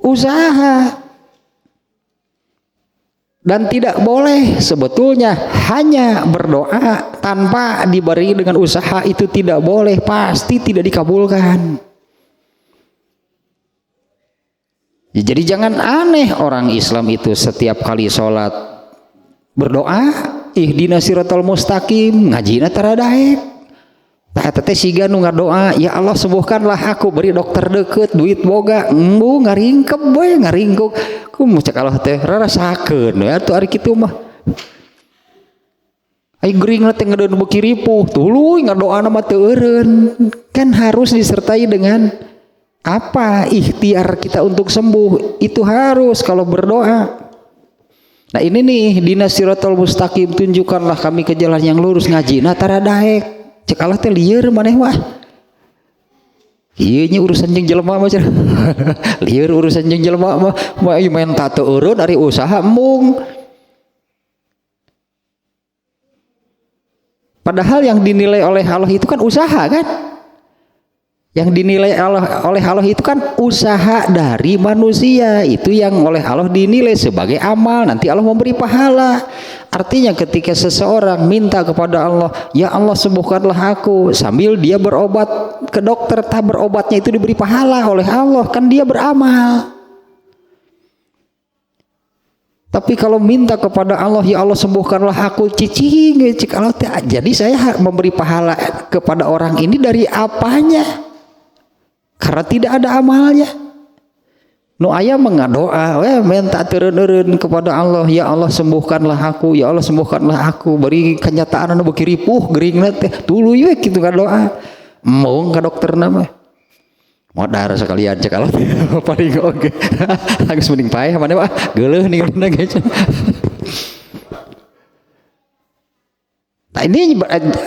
usaha. Dan tidak boleh sebetulnya hanya berdoa tanpa diberi dengan usaha, itu tidak boleh, pasti tidak dikabulkan. Ya, jadi jangan aneh orang Islam itu setiap kali sholat berdoa ihdinas siratal mustaqim, ngajina taradaek. Tete siga nu ngadoa, ya Allah sembuhkanlah aku, beri dokter deket, duit boga, ngaringkep we ngaringkuk. Ku cek Allah teh rasakeun ya atuh ari kitu mah. Ai gering teh ngadeun beuki ripuh, tuluy ngadoana mah teu eureun. Kan harus disertai dengan apa? Ikhtiar kita untuk sembuh itu harus kalau berdoa. Nah ini nih dinas siratal mustaqim, tunjukkanlah kami ke jalan yang lurus, ngajina taradaek. Cek Allah teh lieur maneh mah. Ieu nya urusan jeung jelema mah cenah. Lieur urusan jeung jelema mah main tatu eureun ari usaha embung. Padahal yang dinilai oleh Allah itu kan usaha kan? Yang dinilai oleh Allah itu kan usaha dari manusia. Itu yang oleh Allah dinilai sebagai amal, nanti Allah memberi pahala. Artinya ketika seseorang minta kepada Allah, ya Allah sembuhkanlah aku, sambil dia berobat ke dokter, berobatnya itu diberi pahala oleh Allah, kan dia beramal. Tapi kalau minta kepada Allah, ya Allah sembuhkanlah aku, cicing cik Allah, jadi saya memberi pahala kepada orang ini dari apanya? Karena tidak ada amalnya. Nu aya mengadoa, minta teureun-eureun kepada Allah, ya Allah sembuhkanlah aku, ya Allah sembuhkanlah aku, beri kenyataan anu beuki ripuh geuringna teh, tuluy we kitu ngadoa. Mung ka dokterna mah. Modar sekalian cek Allah paling oge. Geus mending paeh mane mah geuleuh ninggalina geus. Nah ini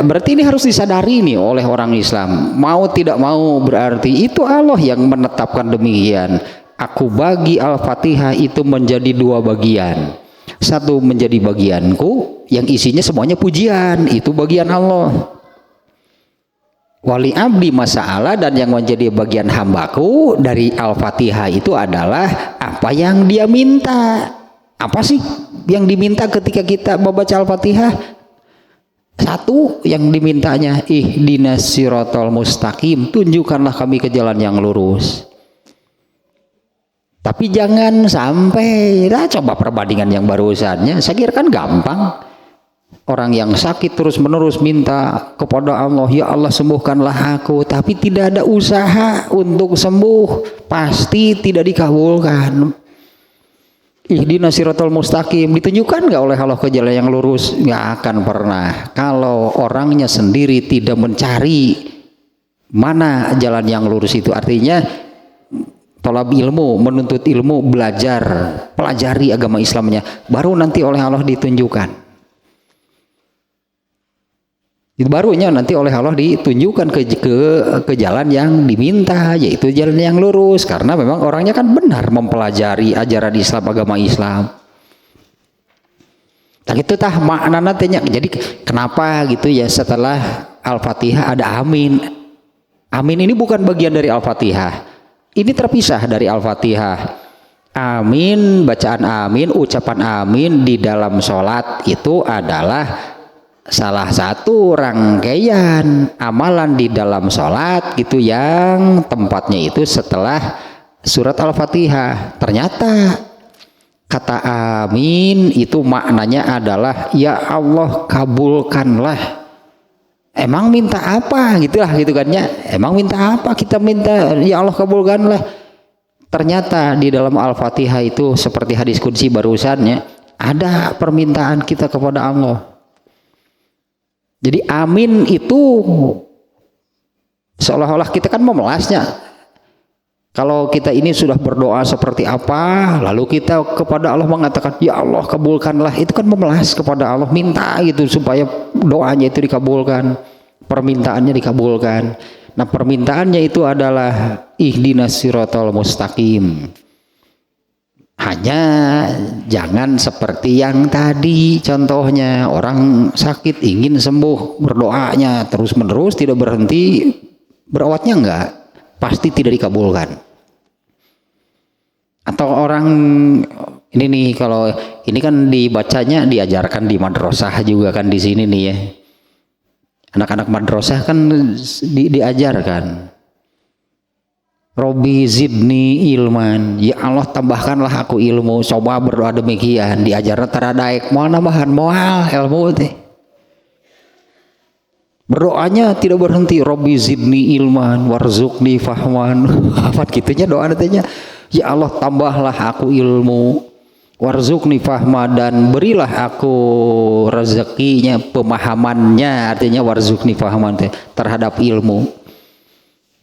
berarti ini harus disadari nih oleh orang Islam. Mau tidak mau berarti itu Allah yang menetapkan demikian. Aku bagi Al-Fatihah itu menjadi dua bagian. Satu menjadi bagianku yang isinya semuanya pujian, itu bagian Allah. Wali abdi masa'ala, dan yang menjadi bagian hambaku dari Al-Fatihah itu adalah apa yang dia minta. Apa sih yang diminta ketika kita membaca Al-Fatihah? Satu yang dimintanya ihdinas siratal mustaqim, tunjukkanlah kami ke jalan yang lurus. Tapi jangan sampai, coba perbandingan yang barusannya, saya kira kan gampang. Orang yang sakit terus menerus minta kepada Allah, ya Allah sembuhkanlah aku, tapi tidak ada usaha untuk sembuh, pasti tidak dikabulkan. Ihdinas siratal mustaqim, ditunjukkan nggak oleh Allah ke jalan yang lurus? Nggak akan pernah. Kalau orangnya sendiri tidak mencari mana jalan yang lurus itu, artinya tolab ilmu, menuntut ilmu, belajar, pelajari agama Islamnya, baru nanti oleh Allah ditunjukkan. Itu barunya nanti oleh Allah ditunjukkan ke jalan yang diminta, yaitu jalan yang lurus, karena memang orangnya kan benar mempelajari ajaran Islam, agama Islam. Tak itu tah maknana tanya. Jadi kenapa gitu ya setelah Al-Fatihah ada amin? Amin ini bukan bagian dari Al-Fatihah. Ini terpisah dari Al-Fatihah. Amin, bacaan amin, ucapan amin di dalam sholat itu adalah salah satu rangkaian amalan di dalam sholat gitu yang tempatnya itu setelah surat Al-Fatihah. Ternyata kata amin itu maknanya adalah ya Allah kabulkanlah. Emang minta apa gitu lah gitu kan ya. Emang minta apa kita minta ya Allah kabulkanlah. Ternyata di dalam Al-Fatihah itu seperti hadis qudsi barusannya ada permintaan kita kepada Allah. Jadi amin itu seolah-olah kita kan memelasnya. Kalau kita ini sudah berdoa seperti apa, lalu kita kepada Allah mengatakan, ya Allah kabulkanlah, itu kan memelas kepada Allah, minta gitu supaya doanya itu dikabulkan, permintaannya dikabulkan. Nah permintaannya itu adalah ihdinas siratal mustaqim. Hanya jangan seperti yang tadi contohnya, orang sakit ingin sembuh, berdoanya terus menerus tidak berhenti, berawatnya enggak, pasti tidak dikabulkan. Atau orang ini nih, kalau ini kan dibacanya diajarkan di madrasah juga kan di sini nih ya, anak-anak madrasah kan diajarkan, Robi zidni ilman, ya Allah tambahkanlah aku ilmu. Coba berdoa demikian, diajarkan teradaik, mau nambahan moal ilmu teh. Berdoanya tidak berhenti, Robi zidni ilman warzuqni fahman. Apa gitunya doa nantinya, ya Allah tambahlah aku ilmu, warzuqni fahma, dan berilah aku rezekinya, pemahamannya, artinya warzuqni fahman terhadap ilmu.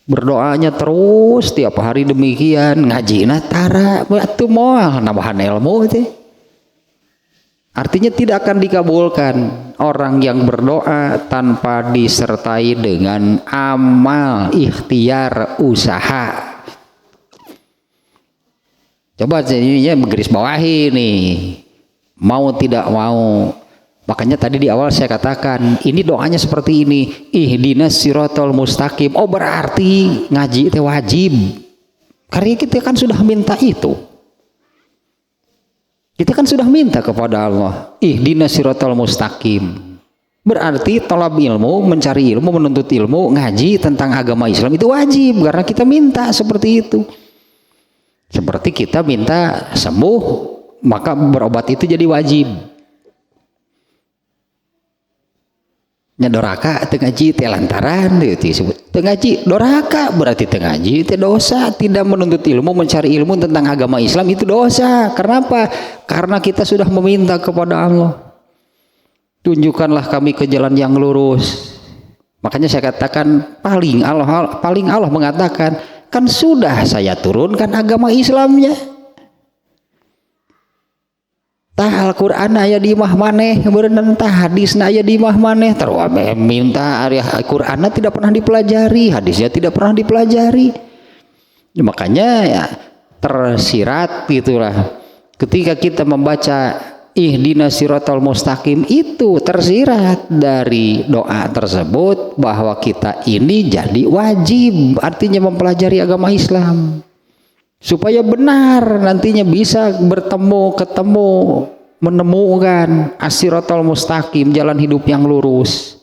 Berdoanya terus tiap hari demikian, ngaji tara batu moal nambahan ilmu teh. Artinya tidak akan dikabulkan orang yang berdoa tanpa disertai dengan amal, ikhtiar, usaha. Coba jadinya garis bawahi nih, mau tidak mau. Makanya tadi di awal saya katakan ini doanya seperti ini, ihdinas siratal mustaqim. Oh berarti ngaji itu wajib, karena kita kan sudah minta itu. Kita kan sudah minta kepada Allah, ihdinas siratal mustaqim. Berarti tolab ilmu, mencari ilmu, menuntut ilmu, ngaji tentang agama Islam itu wajib karena kita minta seperti itu. Seperti kita minta sembuh, maka berobat itu jadi wajib. Doraka tengaji teh lantaran itu disebut tengaji doraka, berarti tengaji teh dosa, tidak menuntut ilmu, mencari ilmu tentang agama Islam itu dosa. Kenapa? Karena kita sudah meminta kepada Allah, tunjukkanlah kami ke jalan yang lurus. Makanya saya katakan paling Allah mengatakan, kan sudah saya turunkan agama Islamnya. Tah Al-Quran aya di imah maneh, berenang tah hadis aya di imah maneh, terus minta Al-Quran tidak pernah dipelajari, hadisnya tidak pernah dipelajari. Makanya ya tersirat gitulah. Ketika kita membaca ihdinas siratal mustaqim itu tersirat dari doa tersebut bahwa kita ini jadi wajib, artinya mempelajari agama Islam. Supaya benar nantinya bisa ketemu, menemukan as-siratal mustaqim, jalan hidup yang lurus.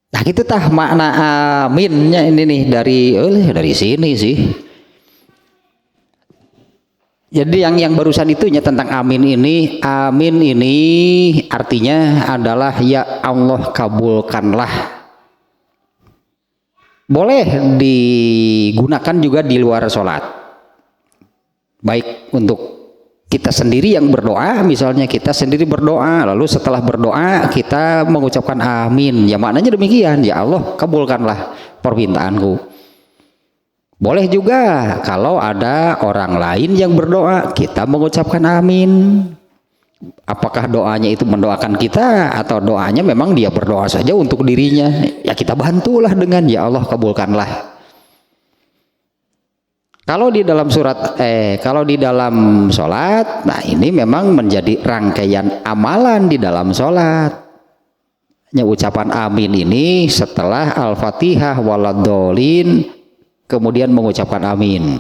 Nah gitu tah makna aminnya ini nih dari sini sih. Jadi yang barusan itunya tentang amin ini artinya adalah ya Allah kabulkanlah. Boleh digunakan juga di luar sholat, baik untuk kita sendiri yang berdoa, misalnya kita sendiri berdoa, lalu setelah berdoa kita mengucapkan amin, ya maknanya demikian, ya Allah kabulkanlah permintaanku. Boleh juga kalau ada orang lain yang berdoa, kita mengucapkan amin. Apakah doanya itu mendoakan kita atau doanya memang dia berdoa saja untuk dirinya, ya kita bantulah dengan ya Allah kabulkanlah. Kalau di dalam sholat, nah ini memang menjadi rangkaian amalan di dalam sholat. Ucapan amin ini setelah Al-Fatihah waladhdallin kemudian mengucapkan amin,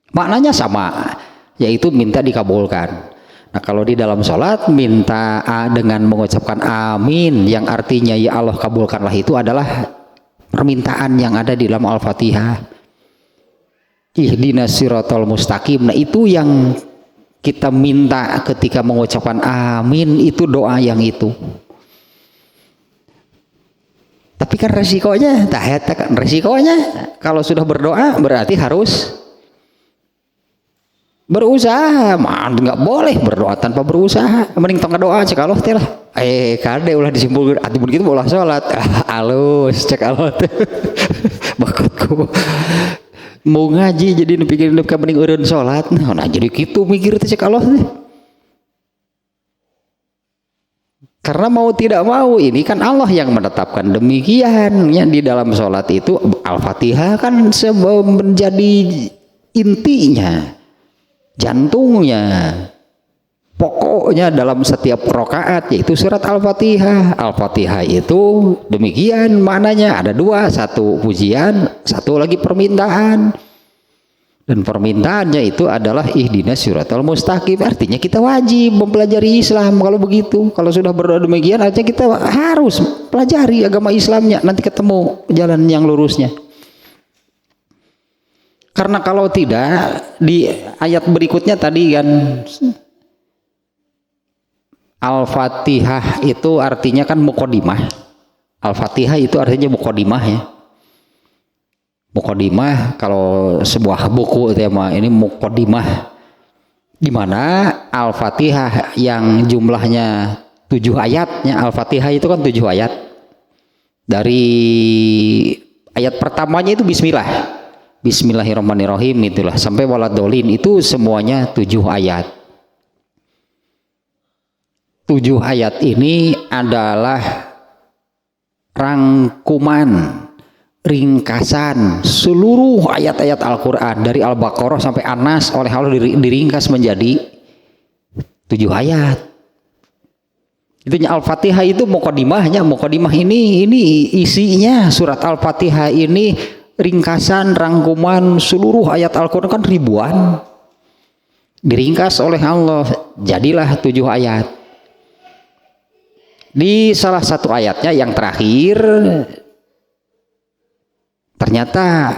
maknanya sama, yaitu minta dikabulkan. Nah kalau di dalam sholat minta dengan mengucapkan amin yang artinya ya Allah kabulkanlah, itu adalah permintaan yang ada di dalam Al-Fatihah, ihdinas siratal mustaqim. Nah itu yang kita minta ketika mengucapkan amin, itu doa yang itu. Tapi kan resikonya, kalau sudah berdoa berarti harus berusaha. Nggak boleh berdoa tanpa berusaha. Mending tong doa cek Allah teh lah. kade ulah disimpulkan atuh mun kitu ulah salat. Alus cek alot. Bakutku. Mau ngaji jadi pikirin ka mending eureun salat. Nah jadi kitu mikir teh cek Allah teh. Karena mau tidak mau ini kan Allah yang menetapkan demikian ya, di dalam sholat itu Al-Fatihah kan menjadi intinya, jantungnya, pokoknya dalam setiap rakaat yaitu surat Al-Fatihah. Al-Fatihah itu demikian maknanya ada dua, satu pujian, satu lagi permintaan. Dan permintaannya itu adalah ihdinas siratal mustaqim, artinya kita wajib mempelajari Islam. Kalau begitu, kalau sudah berdoa demikian artinya kita harus pelajari agama Islamnya, nanti ketemu jalan yang lurusnya. Karena kalau tidak, di ayat berikutnya tadi kan Al-Fatihah itu artinya kan muqaddimah. Al-Fatihah itu artinya muqaddimah ya. Muqaddimah kalau sebuah buku tema ini muqaddimah, di mana Al-Fatihah yang jumlahnya 7 ayatnya. Al-Fatihah itu kan 7 ayat. Dari ayat pertamanya itu bismillah, bismillahirrahmanirrahim itulah sampai waladolin, itu semuanya 7 ayat. 7 ayat ini adalah rangkuman, ringkasan seluruh ayat-ayat Al-Quran dari Al-Baqarah sampai An-Nas oleh Allah diringkas menjadi 7 ayat. Itunya Al-Fatihah itu muqaddimahnya. Muqaddimah ini isinya surat Al-Fatihah ini ringkasan rangkuman seluruh ayat Al-Quran kan ribuan, diringkas oleh Allah jadilah 7 ayat. Di salah satu ayatnya yang terakhir ternyata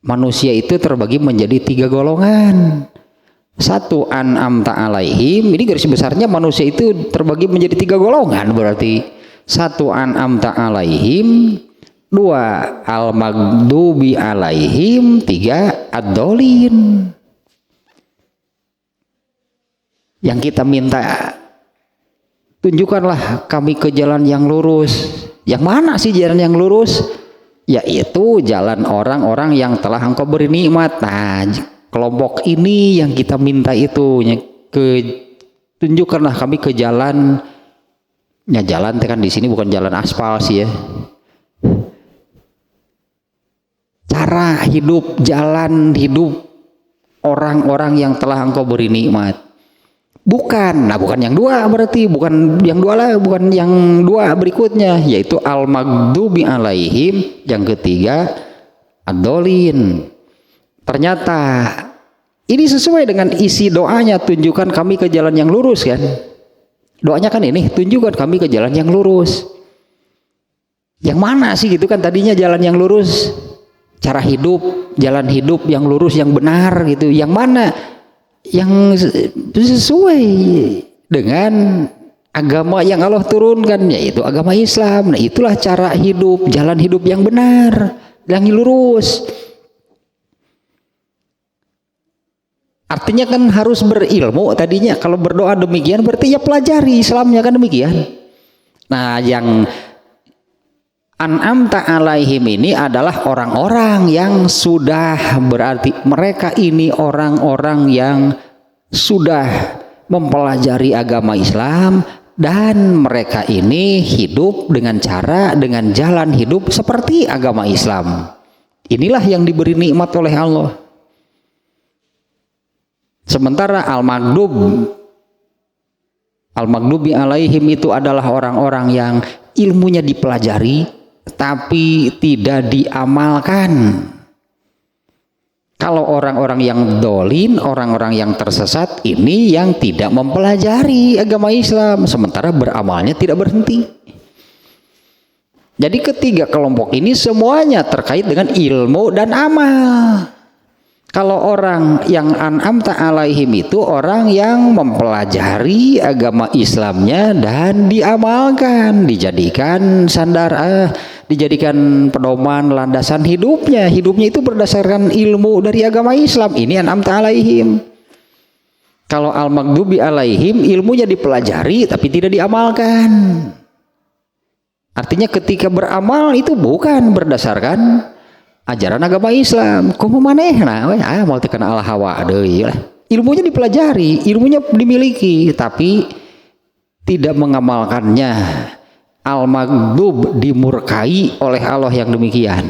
manusia itu terbagi menjadi 3 golongan. Satu, an'amta alaihim, ini garis besarnya manusia itu terbagi menjadi 3 golongan berarti. Satu, an'amta alaihim. 2, al-maghdubi alaihim. 3, ad-dolin. Yang kita minta, tunjukkanlah kami ke jalan yang lurus. Yang mana sih jalan yang lurus? Yaitu jalan orang-orang yang telah engkau beri nikmat. Nah, kelompok ini yang kita minta itu, tunjukkanlah kami ke jalan. Ya jalan kan di sini bukan jalan aspal sih ya. Cara hidup, jalan hidup orang-orang yang telah engkau beri nikmat. Bukan yang 2 berarti, bukan yang 2 lah, bukan yang 2 berikutnya, yaitu al-maghdubi alaihim, yang ketiga ad-dolin. Ternyata ini sesuai dengan isi doanya, tunjukkan kami ke jalan yang lurus kan. Doanya kan ini, tunjukkan kami ke jalan yang lurus. Yang mana sih gitu kan tadinya jalan yang lurus, cara hidup, jalan hidup yang lurus, yang benar gitu. Yang mana? Yang sesuai dengan agama yang Allah turunkan, yaitu agama Islam. Nah itulah cara hidup, jalan hidup yang benar, yang lurus. Artinya kan harus berilmu tadinya. Kalau berdoa demikian berarti ya pelajari Islamnya kan demikian. Nah yang an'amta alaihim ini adalah orang-orang yang sudah, berarti mereka ini orang-orang yang sudah mempelajari agama Islam dan mereka ini hidup dengan jalan hidup seperti agama Islam. Inilah yang diberi nikmat oleh Allah. Sementara al-maghdubi alaihim itu adalah orang-orang yang ilmunya dipelajari tapi tidak diamalkan. Kalau orang-orang yang dolin, orang-orang yang tersesat, ini yang tidak mempelajari agama Islam, sementara beramalnya tidak berhenti. Jadi ketiga kelompok ini semuanya terkait dengan ilmu dan amal. Kalau orang yang an'amta alaihim itu orang yang mempelajari agama Islamnya dan diamalkan, dijadikan dijadikan pedoman landasan hidupnya. Hidupnya itu berdasarkan ilmu dari agama Islam. Ini an'amta alaihim. Kalau al-maghdubi alaihim ilmunya dipelajari tapi tidak diamalkan. Artinya ketika beramal itu bukan berdasarkan ajaran agama Islam. Kumaha manehna we mau teu kana ala hawa deui lah. Ilmunya dipelajari, ilmunya dimiliki tapi tidak mengamalkannya. Al-maghdub dimurkai oleh Allah yang demikian.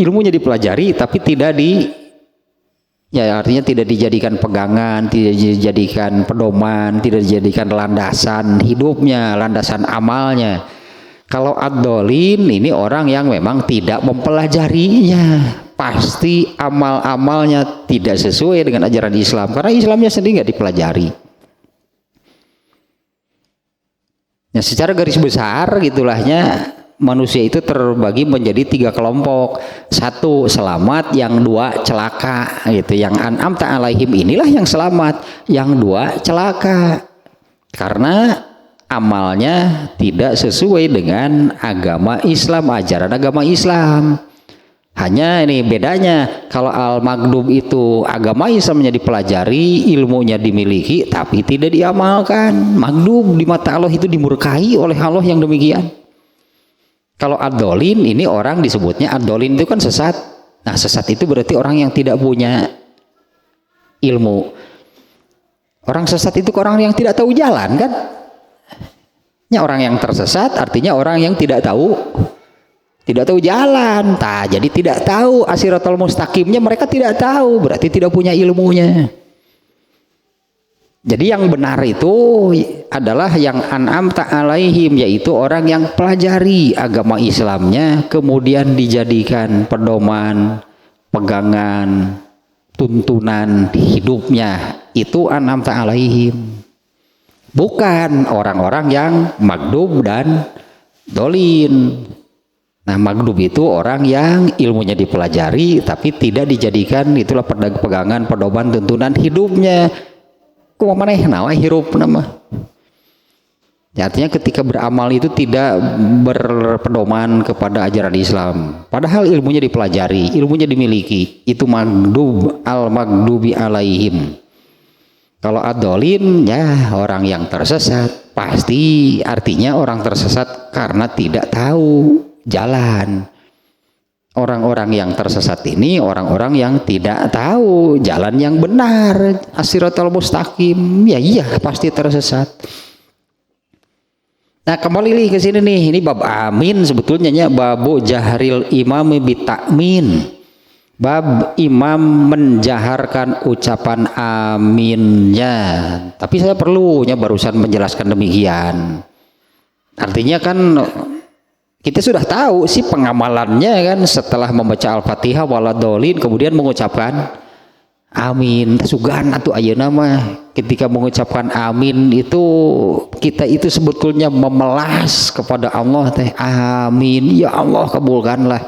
Ilmunya dipelajari tapi tidak artinya tidak dijadikan pegangan, tidak dijadikan pedoman, tidak dijadikan landasan hidupnya, landasan amalnya. Kalau ad-dhalin ini orang yang memang tidak mempelajarinya, pasti amal-amalnya tidak sesuai dengan ajaran Islam karena Islamnya sendiri nggak dipelajari. Nah, secara garis besar gitulahnya manusia itu terbagi menjadi 3 kelompok. 1 selamat, yang 2 celaka gitu. Yang an'amta alaihim inilah yang selamat, yang 2 celaka karena amalnya tidak sesuai dengan agama Islam, ajaran agama Islam. Hanya ini bedanya, kalau al-maghdub itu agama Islamnya dipelajari, ilmunya dimiliki tapi tidak diamalkan. Maghdub di mata Allah itu dimurkai oleh Allah yang demikian. Kalau ad-dhalin ini orang disebutnya ad-dhalin itu kan sesat. Nah, sesat itu berarti orang yang tidak punya ilmu. Orang sesat itu orang yang tidak tahu jalan kan? Ya, orang yang tersesat artinya orang yang tidak tahu jalan. Jadi tidak tahu as-siratal mustaqimnya, mereka tidak tahu, berarti tidak punya ilmunya. Jadi yang benar itu adalah yang an'amta alaihim, yaitu orang yang pelajari agama Islamnya kemudian dijadikan pedoman, pegangan, tuntunan hidupnya, itu an'amta alaihim. Bukan orang-orang yang maghdub dan dhalin. Nah, maghdub itu orang yang ilmunya dipelajari tapi tidak dijadikan itulah pegangan, pedoman, tuntunan hidupnya. Kumaha manehna we hirup nama. Artinya ketika beramal itu tidak berpedoman kepada ajaran Islam. Padahal ilmunya dipelajari, ilmunya dimiliki. Itu maghdub, al-maghdubi alaihim. Kalau ad-dhalin ya orang yang tersesat, pasti artinya orang tersesat karena tidak tahu jalan. Orang-orang yang tersesat ini orang-orang yang tidak tahu jalan yang benar, as-siratal mustaqim. Ya iya pasti tersesat. Nah, kembali nih ke sini nih, ini bab amin sebetulnya ya, babu jahril imam bitakmin. Bab imam menjaharkan ucapan aminnya. Tapi saya perlunya barusan menjelaskan demikian. Artinya kan kita sudah tahu sih pengamalannya kan, setelah membaca Al-Fatihah waladolin kemudian mengucapkan amin. Sugan atau ayeuna mah ketika mengucapkan amin itu kita itu sebetulnya memelas kepada Allah teh, amin ya Allah kabulkanlah.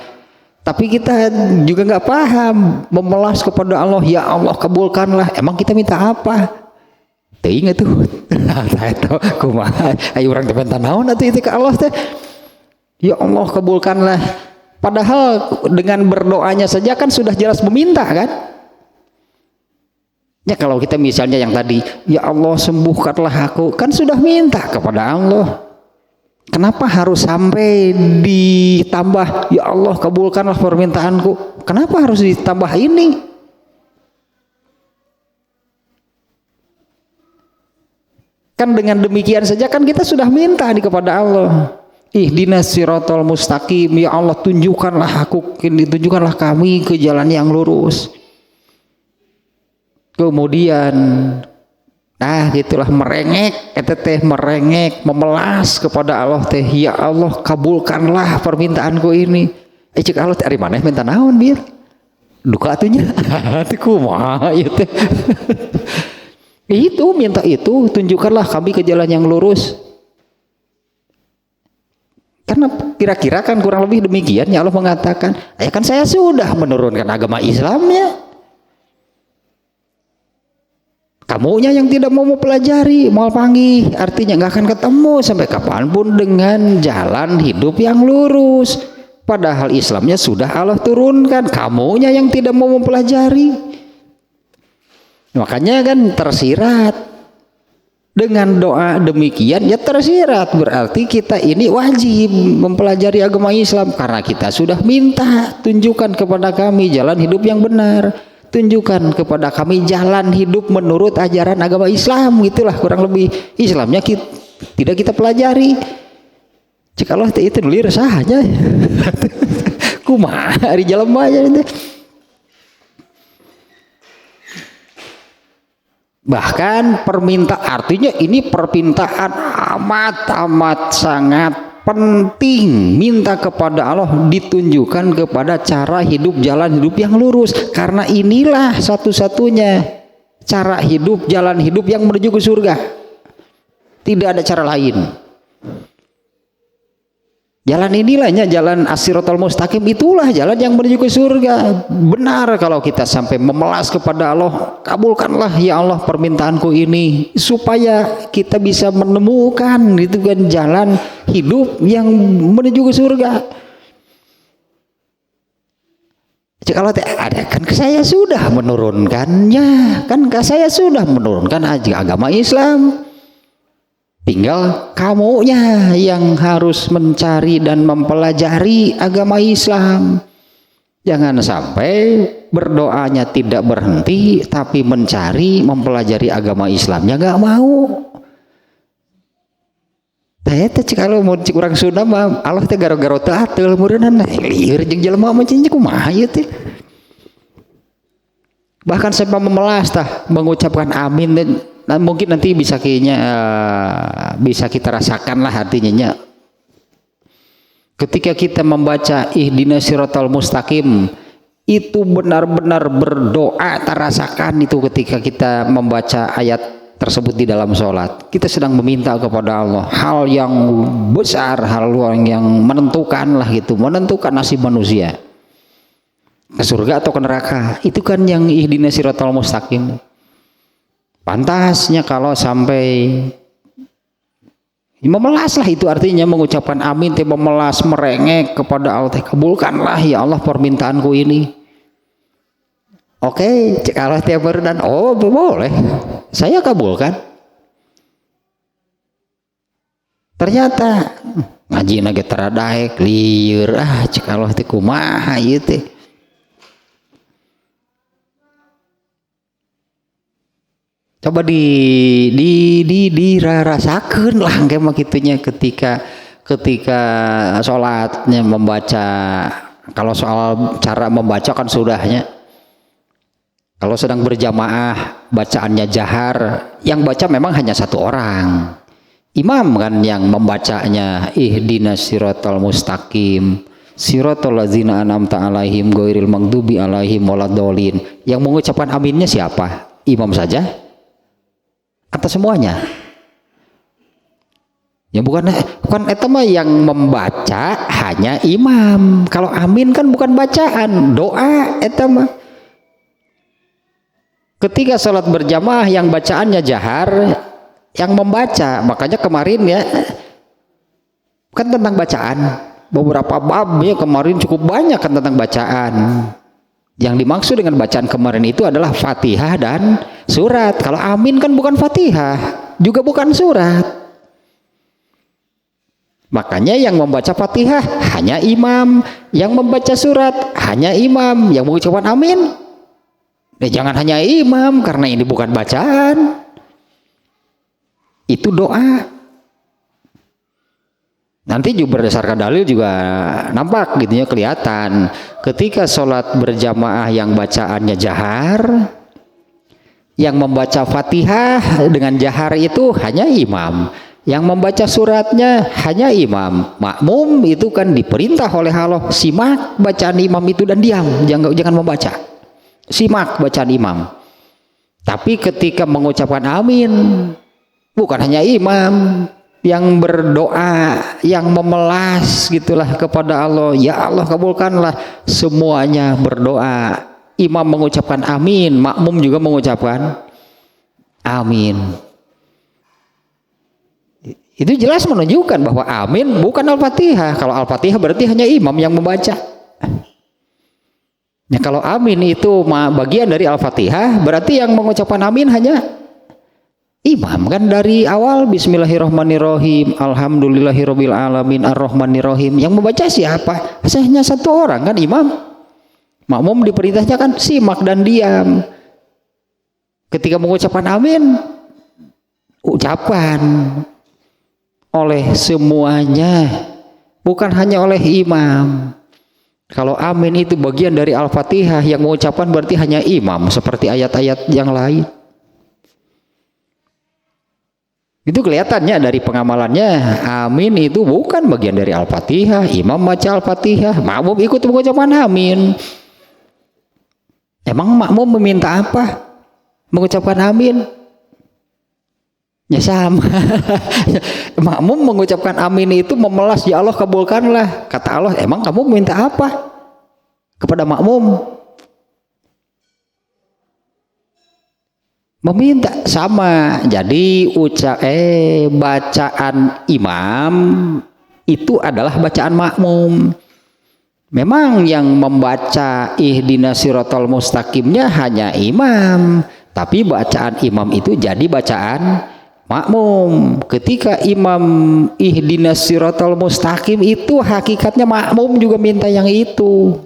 Tapi kita juga nggak paham memelas kepada Allah, ya Allah kabulkanlah. Emang kita minta apa? Teu inget tuh. Saya tahu kumaha ayo urang teh minta naon atuh itu ke Allah teh. Ya Allah kabulkanlah. Padahal dengan berdoanya saja kan sudah jelas meminta kan? Ya kalau kita misalnya yang tadi, ya Allah sembuhkanlah aku, kan sudah minta kepada Allah. Kenapa harus sampai ditambah ya Allah kabulkanlah permintaanku? Kenapa harus ditambah ini? Kan dengan demikian saja kan kita sudah minta kepada Allah. Ihdinas siratal mustaqim, ya Allah tunjukkanlah kami ke jalan yang lurus. Kemudian gitulah merengek, memelas kepada Allah teh, ya Allah kabulkanlah permintaanku ini. Cek Allah dari mana minta naon biar duka atunya. Teu kumaha ieu teh. Itu minta itu, tunjukkanlah kami ke jalan yang lurus. Karena kira-kira kan kurang lebih demikian ya Allah mengatakan, ya kan saya sudah menurunkan agama Islamnya. Kamunya yang tidak mau mempelajari, mau panggih, artinya nggak akan ketemu sampai kapanpun dengan jalan hidup yang lurus. Padahal Islamnya sudah Allah turunkan, kamunya yang tidak mau mempelajari. Makanya kan tersirat dengan doa demikian, ya tersirat berarti kita ini wajib mempelajari agama Islam karena kita sudah minta tunjukkan kepada kami jalan hidup yang benar, tunjukkan kepada kami jalan hidup menurut ajaran agama Islam. Itulah kurang lebih Islamnya tidak kita pelajari. Jikalau itu delir sahanya kumaha di jalan aja itu. Bahkan artinya ini permintaan amat sangat penting, minta kepada Allah ditunjukkan kepada cara hidup jalan hidup yang lurus, karena inilah satu-satunya cara hidup jalan hidup yang menuju ke surga, tidak ada cara lain. Jalan inilahnya jalan as-siratal mustaqim, itulah jalan yang menuju ke surga. Benar kalau kita sampai memelas kepada Allah, kabulkanlah ya Allah permintaanku ini, supaya kita bisa menemukan itu kan jalan hidup yang menuju ke surga. Kalau ada kan saya sudah menurunkannya, kan saya sudah menurunkan agama Islam. Tinggal kamunya yang harus mencari dan mempelajari agama Islam. Jangan sampai berdoanya tidak berhenti, tapi mencari, mempelajari agama Islamnya gak mau. Teh kalau mau kurang Sunda mah Allah teh garo-garo teu ateul meureunna lieur jeung jelema mah cing kumaha ieu teh. Bahkan saya memelas mengucapkan amin dan mungkin nanti bisa kita rasakan lah artinya ketika kita membaca ihdinas siratal mustaqim itu benar-benar berdoa, terasakan itu ketika kita membaca ayat tersebut di dalam sholat, kita sedang meminta kepada Allah hal yang besar, hal yang menentukan lah gitu, menentukan nasib manusia ke surga atau ke neraka. Itu kan yang ihdinas siratal mustaqim. Pantasnya kalau sampai memelas lah, itu artinya mengucapkan amin teh memelas merengek kepada Allah, kabulkanlah ya Allah permintaanku ini. Oke, kalau tiap dan boleh saya kabulkan. Ternyata ngaji nage teradaek lieur cek Allah teh kumaha ieu teh. Coba dirasakan lah kayak gitunya ketika sholatnya membaca. Kalau soal cara membaca kan sudahnya, kalau sedang berjamaah bacaannya jahar, yang baca memang hanya satu orang, imam kan yang membacanya ihdinas siratal mustaqim siratal ladzina an'amta alaihim ghairil maghdubi alaihim waladdallin. Yang mengucapkan aminnya siapa? Imam saja atau semuanya? Ya bukan eta mah yang membaca hanya imam. Kalau amin kan bukan bacaan, doa eta mah. Ketika sholat berjamaah yang bacaannya jahar, yang membaca, makanya kemarin ya kan tentang bacaan, beberapa bab ya kemarin cukup banyak kan tentang bacaan. Yang dimaksud dengan bacaan kemarin itu adalah Fatihah dan surat. Kalau amin kan bukan Fatihah, juga bukan surat. Makanya yang membaca Fatihah hanya imam, yang membaca surat hanya imam, yang mengucapkan amin jangan hanya imam, karena ini bukan bacaan, itu doa. Nanti juga berdasarkan dalil juga nampak gitu ya, kelihatan ketika sholat berjamaah yang bacaannya jahar, yang membaca Fatihah dengan jahar itu hanya imam, yang membaca suratnya hanya imam. Makmum itu kan diperintah oleh Allah simak bacaan imam itu dan diam, jangan membaca, simak bacaan imam. Tapi ketika mengucapkan amin, bukan hanya imam yang berdoa, yang memelas gitulah kepada Allah, ya Allah kabulkanlah, semuanya berdoa. Imam mengucapkan amin, makmum juga mengucapkan amin. Itu jelas menunjukkan bahwa amin bukan Al-Fatihah. Kalau Al-Fatihah berarti hanya imam yang membaca. Ya kalau amin itu bagian dari Al-Fatihah, berarti yang mengucapkan amin hanya imam kan dari awal Bismillahirrahmanirrahim, Alhamdulillahirabbil alamin, Ar-Rahmanirrahim. Yang membaca siapa? Hanya satu orang kan imam. Makmum diperintahnya kan simak dan diam. Ketika mengucapkan amin, ucapan oleh semuanya, bukan hanya oleh imam. Kalau amin itu bagian dari Al-Fatihah, yang mengucapkan berarti hanya imam, seperti ayat-ayat yang lain. Itu kelihatannya dari pengamalannya, amin itu bukan bagian dari Al-Fatihah. Imam baca Al-Fatihah, makmum ikut mengucapkan amin. Emang makmum meminta apa? Mengucapkan amin? Ya sama. Makmum mengucapkan amin itu memelas, ya Allah kabulkanlah. Kata Allah, emang kamu minta apa kepada makmum? Meminta sama. Jadi bacaan imam itu adalah bacaan makmum. Memang yang membaca ihdinas siratal mustaqimnya hanya imam, tapi bacaan imam itu jadi bacaan makmum. Ketika imam ihdinas siratal mustaqim itu hakikatnya makmum juga minta yang itu.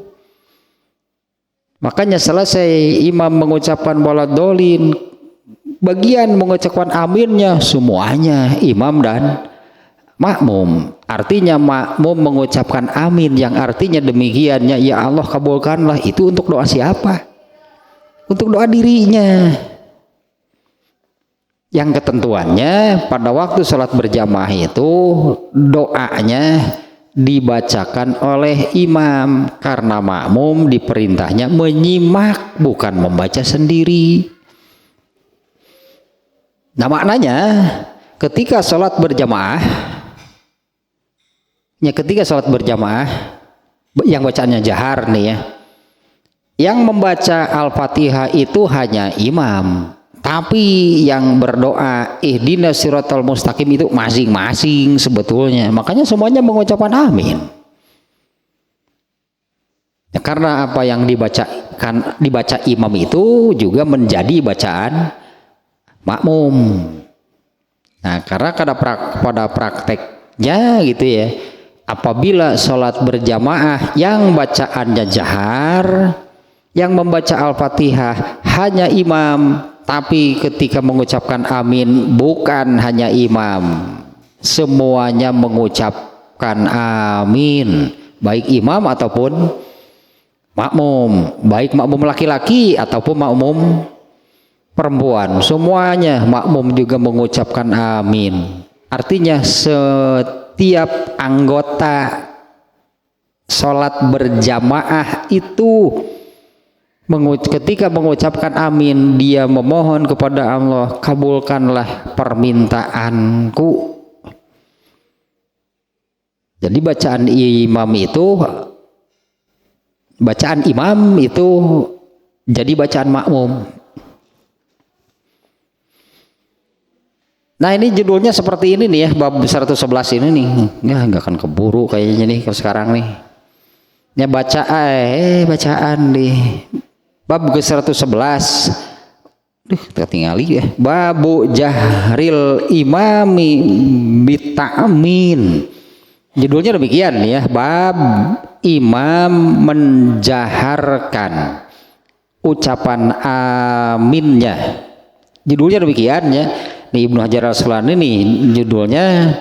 Makanya selesai imam mengucapkan waladhdallin, bagian mengucapkan aminnya semuanya imam dan makmum. Artinya makmum mengucapkan amin yang artinya demikiannya, ya Allah kabulkanlah, itu untuk doa siapa? Untuk doa dirinya. Yang ketentuannya pada waktu sholat berjamaah itu doanya dibacakan oleh imam, karena makmum diperintahnya menyimak bukan membaca sendiri. Nah maknanya ketika sholat berjamaah, yang bacaannya jahar nih ya, yang membaca Al-Fatihah itu hanya imam, tapi yang berdoa ihdinas siratal mustaqim itu masing-masing sebetulnya. Makanya semuanya mengucapkan amin. Ya, karena apa yang dibaca imam itu juga menjadi bacaan makmum. Nah, karena pada prakteknya gitu ya, apabila sholat berjamaah yang bacaannya jahar, yang membaca Al-Fatihah hanya imam, tapi ketika mengucapkan amin bukan hanya imam, semuanya mengucapkan amin, baik imam ataupun makmum, baik makmum laki-laki ataupun makmum perempuan, semuanya makmum juga mengucapkan amin. Artinya setiap anggota sholat berjamaah itu ketika mengucapkan amin, dia memohon kepada Allah, kabulkanlah permintaanku. Jadi bacaan imam itu jadi bacaan makmum. Nah ini judulnya seperti ini nih ya, bab 111 ini nih. Ya nggak akan keburu kayaknya nih kalau sekarang nih. Ya bacaan nih. Bab ke-111. Tertingali ya. Babu jahril imami bita'min. Judulnya demikian ya. Bab imam menjaharkan ucapan aminnya. Judulnya demikian ya. Nih Ibnu Hajar Al-Asqalani nih judulnya.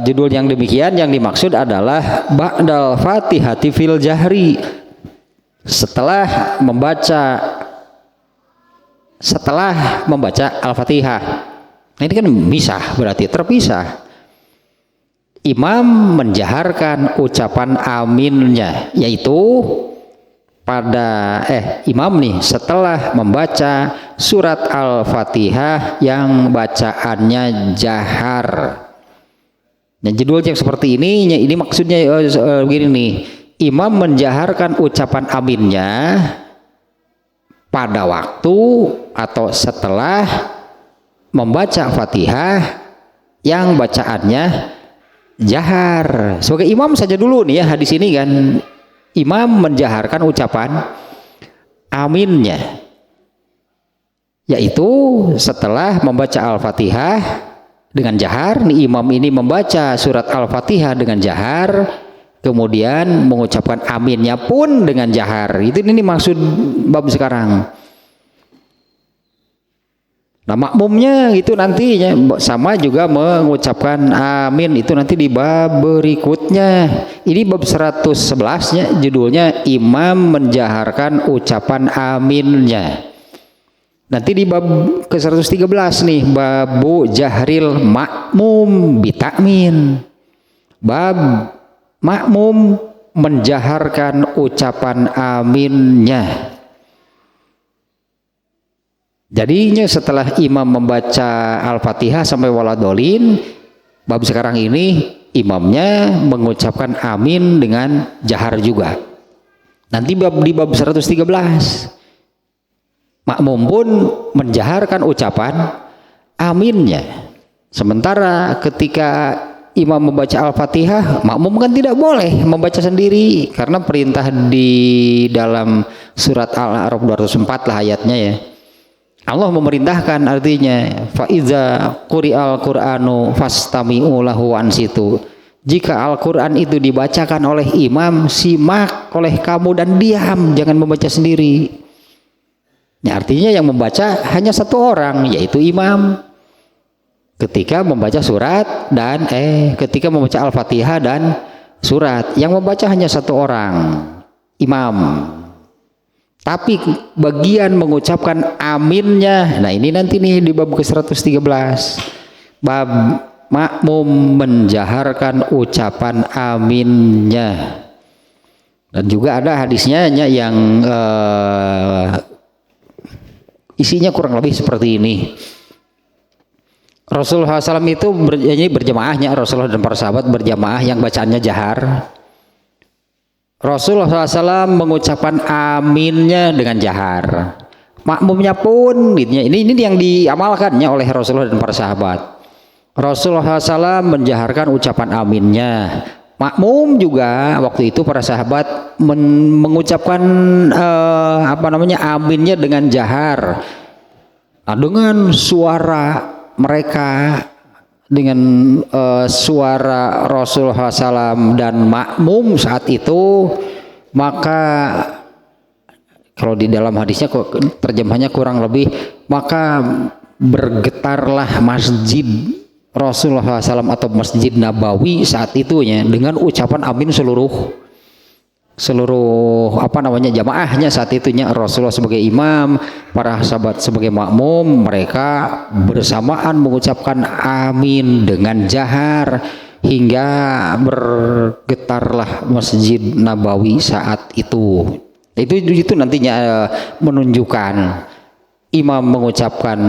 Judul yang demikian yang dimaksud adalah ba'dal fatihati fil jahri, setelah membaca Al-Fatihah. Nah, ini kan berarti terpisah. Imam menjaharkan ucapan aminnya, yaitu imam nih setelah membaca surat Al-Fatihah yang bacaannya jahar. Nah, judul yang seperti ini maksudnya begini nih, imam menjaharkan ucapan aminnya pada waktu atau setelah membaca Fatihah yang bacaannya jahar. Sebagai imam saja dulu nih ya, hadis ini kan imam menjaharkan ucapan aminnya, yaitu setelah membaca Al-Fatihah dengan jahar. Nih imam ini membaca surat Al-Fatihah dengan jahar, kemudian mengucapkan aminnya pun dengan jahar. Itu ini maksud bab sekarang. Nah makmumnya itu nantinya sama juga mengucapkan amin, itu nanti di bab berikutnya. Ini bab 111-nya, judulnya imam menjaharkan ucapan aminnya. Nanti di bab ke-113 nih, babu jahril makmum bitakmin, bab makmum menjaharkan ucapan aminnya. Jadinya setelah imam membaca Al-Fatihah sampai waladolin, bab sekarang ini imamnya mengucapkan amin dengan jahar juga. Nanti di bab 113 makmum pun menjaharkan ucapan aminnya. Sementara ketika imam membaca Al-Fatihah, makmum kan tidak boleh membaca sendiri, karena perintah di dalam surat Al-A'raf 204 lah ayatnya ya. Allah memerintahkan, artinya faiza quri'al qur'anu fastami'u lahu ansitu. Jika Al-Quran itu dibacakan oleh imam, simak oleh kamu dan diam, jangan membaca sendiri. Ya, artinya yang membaca hanya satu orang, yaitu imam. Ketika membaca surat dan ketika membaca Al-Fatihah dan surat, yang membaca hanya satu orang, imam. Tapi bagian mengucapkan aminnya, nah ini nanti nih di bab ke-113, bab makmum menjaharkan ucapan aminnya. Dan juga ada hadisnya yang isinya kurang lebih seperti ini. Rasulullah SAW itu berjamaahnya, Rasulullah dan para sahabat berjamaah yang bacaannya jahar. Rasulullah SAW mengucapkan aminnya dengan jahar, makmumnya pun ini yang diamalkannya oleh Rasulullah dan para sahabat. Rasulullah SAW menjaharkan ucapan aminnya, makmum juga waktu itu para sahabat mengucapkan aminnya dengan jahar. Nah, dengan suara mereka, dengan suara Rasulullah SAW dan makmum saat itu, maka kalau di dalam hadisnya terjemahannya kurang lebih, maka bergetarlah masjid Rasulullah SAW atau Masjid Nabawi saat itunya dengan ucapan amin seluruh jamaahnya saat itunya. Rasulullah sebagai imam, para sahabat sebagai makmum, mereka bersamaan mengucapkan amin dengan jahar hingga bergetarlah Masjid Nabawi saat itu. Itu nantinya menunjukkan imam mengucapkan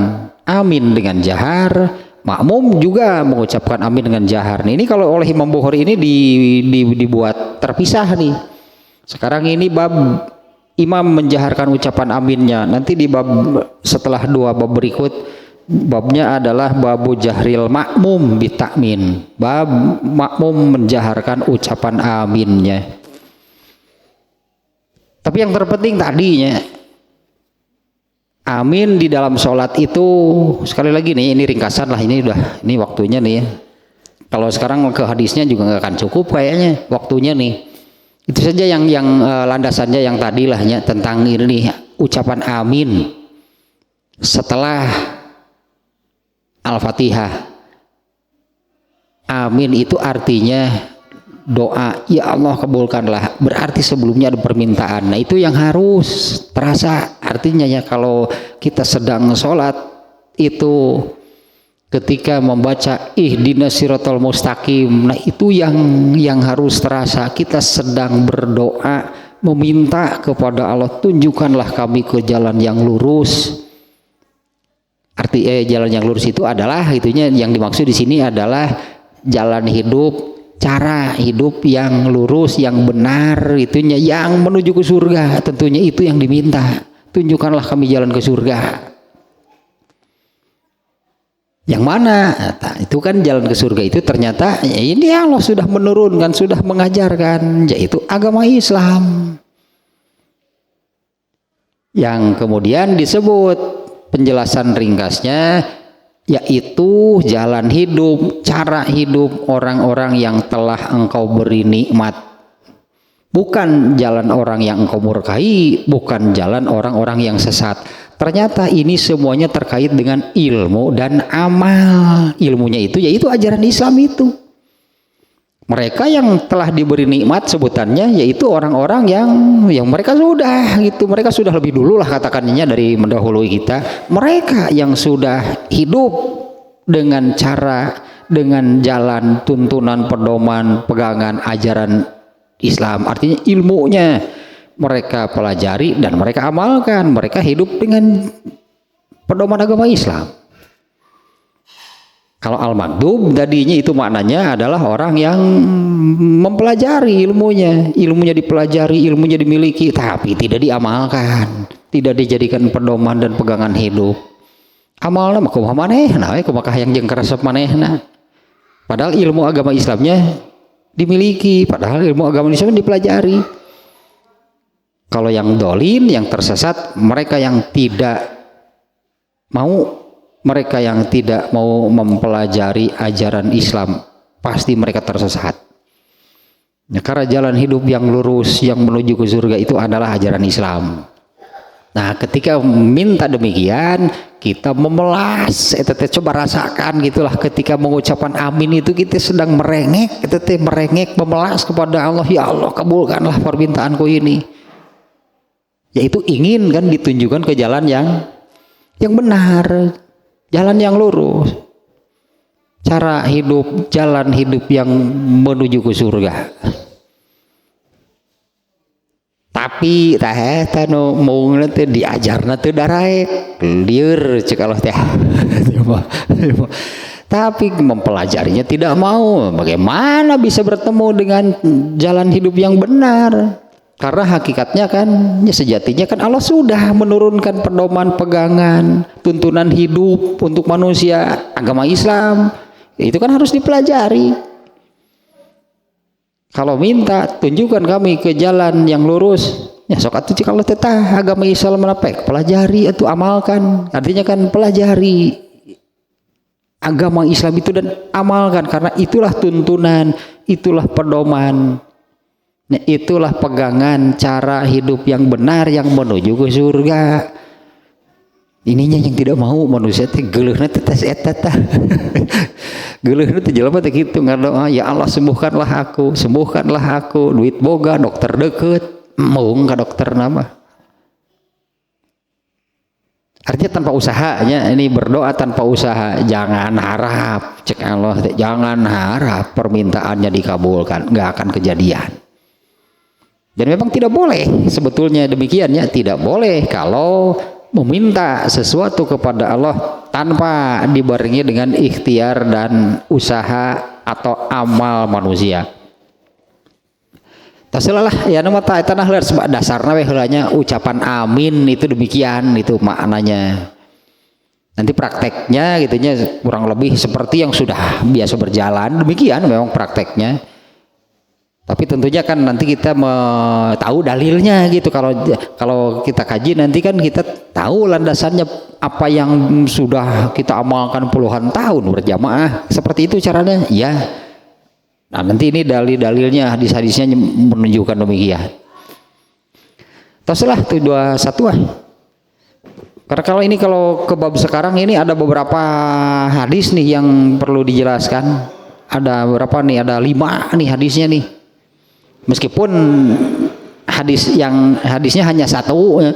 amin dengan jahar, makmum juga mengucapkan amin dengan jahar. Nah, ini kalau oleh Imam Bukhari ini dibuat terpisah nih. Sekarang ini bab imam menjaharkan ucapan aminnya. Nanti di bab setelah dua bab berikut, babnya adalah babu jahril makmum bitakmin, bab makmum menjaharkan ucapan aminnya. Tapi yang terpenting tadinya, amin di dalam sholat itu, sekali lagi nih, ini ringkasan lah, ini waktunya nih. Kalau sekarang ke hadisnya juga nggak akan cukup kayaknya waktunya nih. Itu saja yang landasannya yang tadi lahnya tentang ini ucapan amin setelah Al-Fatihah. Amin itu artinya doa, ya Allah kabulkanlah, berarti sebelumnya ada permintaan. Nah itu yang harus terasa artinya ya. Kalau kita sedang sholat itu ketika membaca ihdinas siratal mustaqim, nah itu yang harus terasa. Kita sedang berdoa meminta kepada Allah, tunjukkanlah kami ke jalan yang lurus. Arti jalan yang lurus itu adalah itunya yang dimaksud di sini adalah jalan hidup, cara hidup yang lurus, yang benar, itunya yang menuju ke surga. Tentunya itu yang diminta. Tunjukkanlah kami jalan ke surga. Yang mana? Nah, itu kan jalan ke surga itu ternyata ya ini Allah sudah menurunkan, sudah mengajarkan, yaitu agama Islam. Yang kemudian disebut penjelasan ringkasnya yaitu jalan hidup, cara hidup orang-orang yang telah engkau beri nikmat. Bukan jalan orang yang engkau murkai, bukan jalan orang-orang yang sesat. Ternyata ini semuanya terkait dengan ilmu dan amal. Ilmunya itu yaitu ajaran Islam itu. Mereka yang telah diberi nikmat sebutannya yaitu orang-orang yang mereka sudah gitu, mereka sudah lebih dulu lah katakannya dari mendahului kita. Mereka yang sudah hidup dengan cara, dengan jalan, tuntunan, pedoman, pegangan ajaran Islam, artinya ilmunya mereka pelajari dan mereka amalkan, mereka hidup dengan pedoman agama Islam. Kalau al-maghdub tadinya itu maknanya adalah orang yang mempelajari ilmunya dipelajari, ilmunya dimiliki, tapi tidak diamalkan, tidak dijadikan pedoman dan pegangan hidup. Amalna mah kumaha manehna we, kumaha yang jeung karesep manehna. Padahal ilmu agama Islamnya dimiliki, padahal ilmu agama Islam dipelajari. Kalau yang dolin, yang tersesat, mereka yang tidak mau mempelajari ajaran Islam, pasti mereka tersesat. Nah, karena jalan hidup yang lurus yang menuju ke surga itu adalah ajaran Islam. Nah, ketika minta demikian, kita memelas, coba rasakan gitulah ketika mengucapkan amin itu kita sedang merengek, memelas kepada Allah, ya Allah kabulkanlah permintaanku ini. Yaitu ingin kan ditunjukkan ke jalan yang benar, jalan yang lurus, cara hidup, jalan hidup yang menuju ke surga. Tapi teh nu mung teh diajarna teu daraek lieur ceuk Allah teh. Tapi mempelajarinya tidak mau. Bagaimana bisa bertemu dengan jalan hidup yang benar? Karena hakikatnya kan sejatinya kan Allah sudah menurunkan pedoman pegangan tuntunan hidup untuk manusia. Agama Islam itu kan harus dipelajari. Kalau minta tunjukkan kami ke jalan yang lurus, ya sok atuh cik Allah tetah agama Islam menapek pelajari atau amalkan. Artinya kan pelajari agama Islam itu dan amalkan, karena itulah tuntunan, itulah pedoman. Nah, itulah pegangan cara hidup yang benar yang menuju ke surga. Ininya yang tidak mau manusia teh geuleuhna teh eta tah. Geuleuhna teh jelema teh kitu ngadoa, ya Allah sembuhkanlah aku, duit boga, dokter deket, mung ka dokter nama. Artinya tanpa usahanya, ini berdoa tanpa usaha, jangan harap, cek Allah teh, jangan harap permintaannya dikabulkan, enggak akan kejadian. Dan memang tidak boleh sebetulnya demikian ya, tidak boleh kalau meminta sesuatu kepada Allah tanpa dibarengi dengan ikhtiar dan usaha atau amal manusia. Taselalah ya nama ta eta nah dasarna we heulanya ucapan amin itu demikian, itu maknanya. Nanti prakteknya gitunya kurang lebih seperti yang sudah biasa berjalan demikian memang prakteknya. Tapi tentunya kan nanti kita tahu dalilnya gitu, kalau kita kaji nanti kan kita tahu landasannya apa yang sudah kita amalkan puluhan tahun berjamaah, seperti itu caranya ya. Nah nanti ini dalil-dalilnya, hadis-hadisnya menunjukkan demikian. Teruslah tuh 21. Karena kalau ke bab sekarang ini ada beberapa hadis nih yang perlu dijelaskan. Ada berapa nih? Ada 5 nih hadisnya nih. Meskipun hadisnya hanya 1 ya.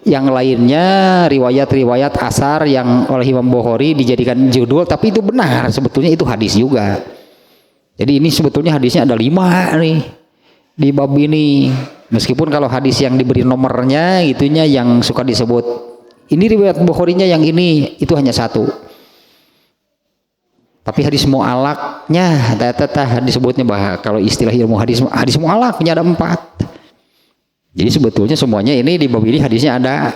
Yang lainnya riwayat-riwayat asar yang oleh Imam Bukhari dijadikan judul, tapi itu benar sebetulnya itu hadis juga. Jadi ini sebetulnya hadisnya ada 5 nih di bab ini. Meskipun kalau hadis yang diberi nomornya itunya yang suka disebut ini riwayat Bukharinya yang ini, itu hanya 1. Tapi hadis mu'alaknya disebutnya bahwa kalau istilah ilmu hadis mu'alaknya ada 4. Jadi sebetulnya semuanya ini di bab ini hadisnya ada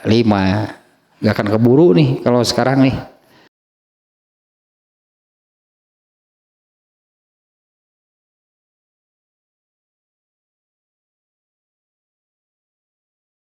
5. Gak akan keburu nih kalau sekarang nih.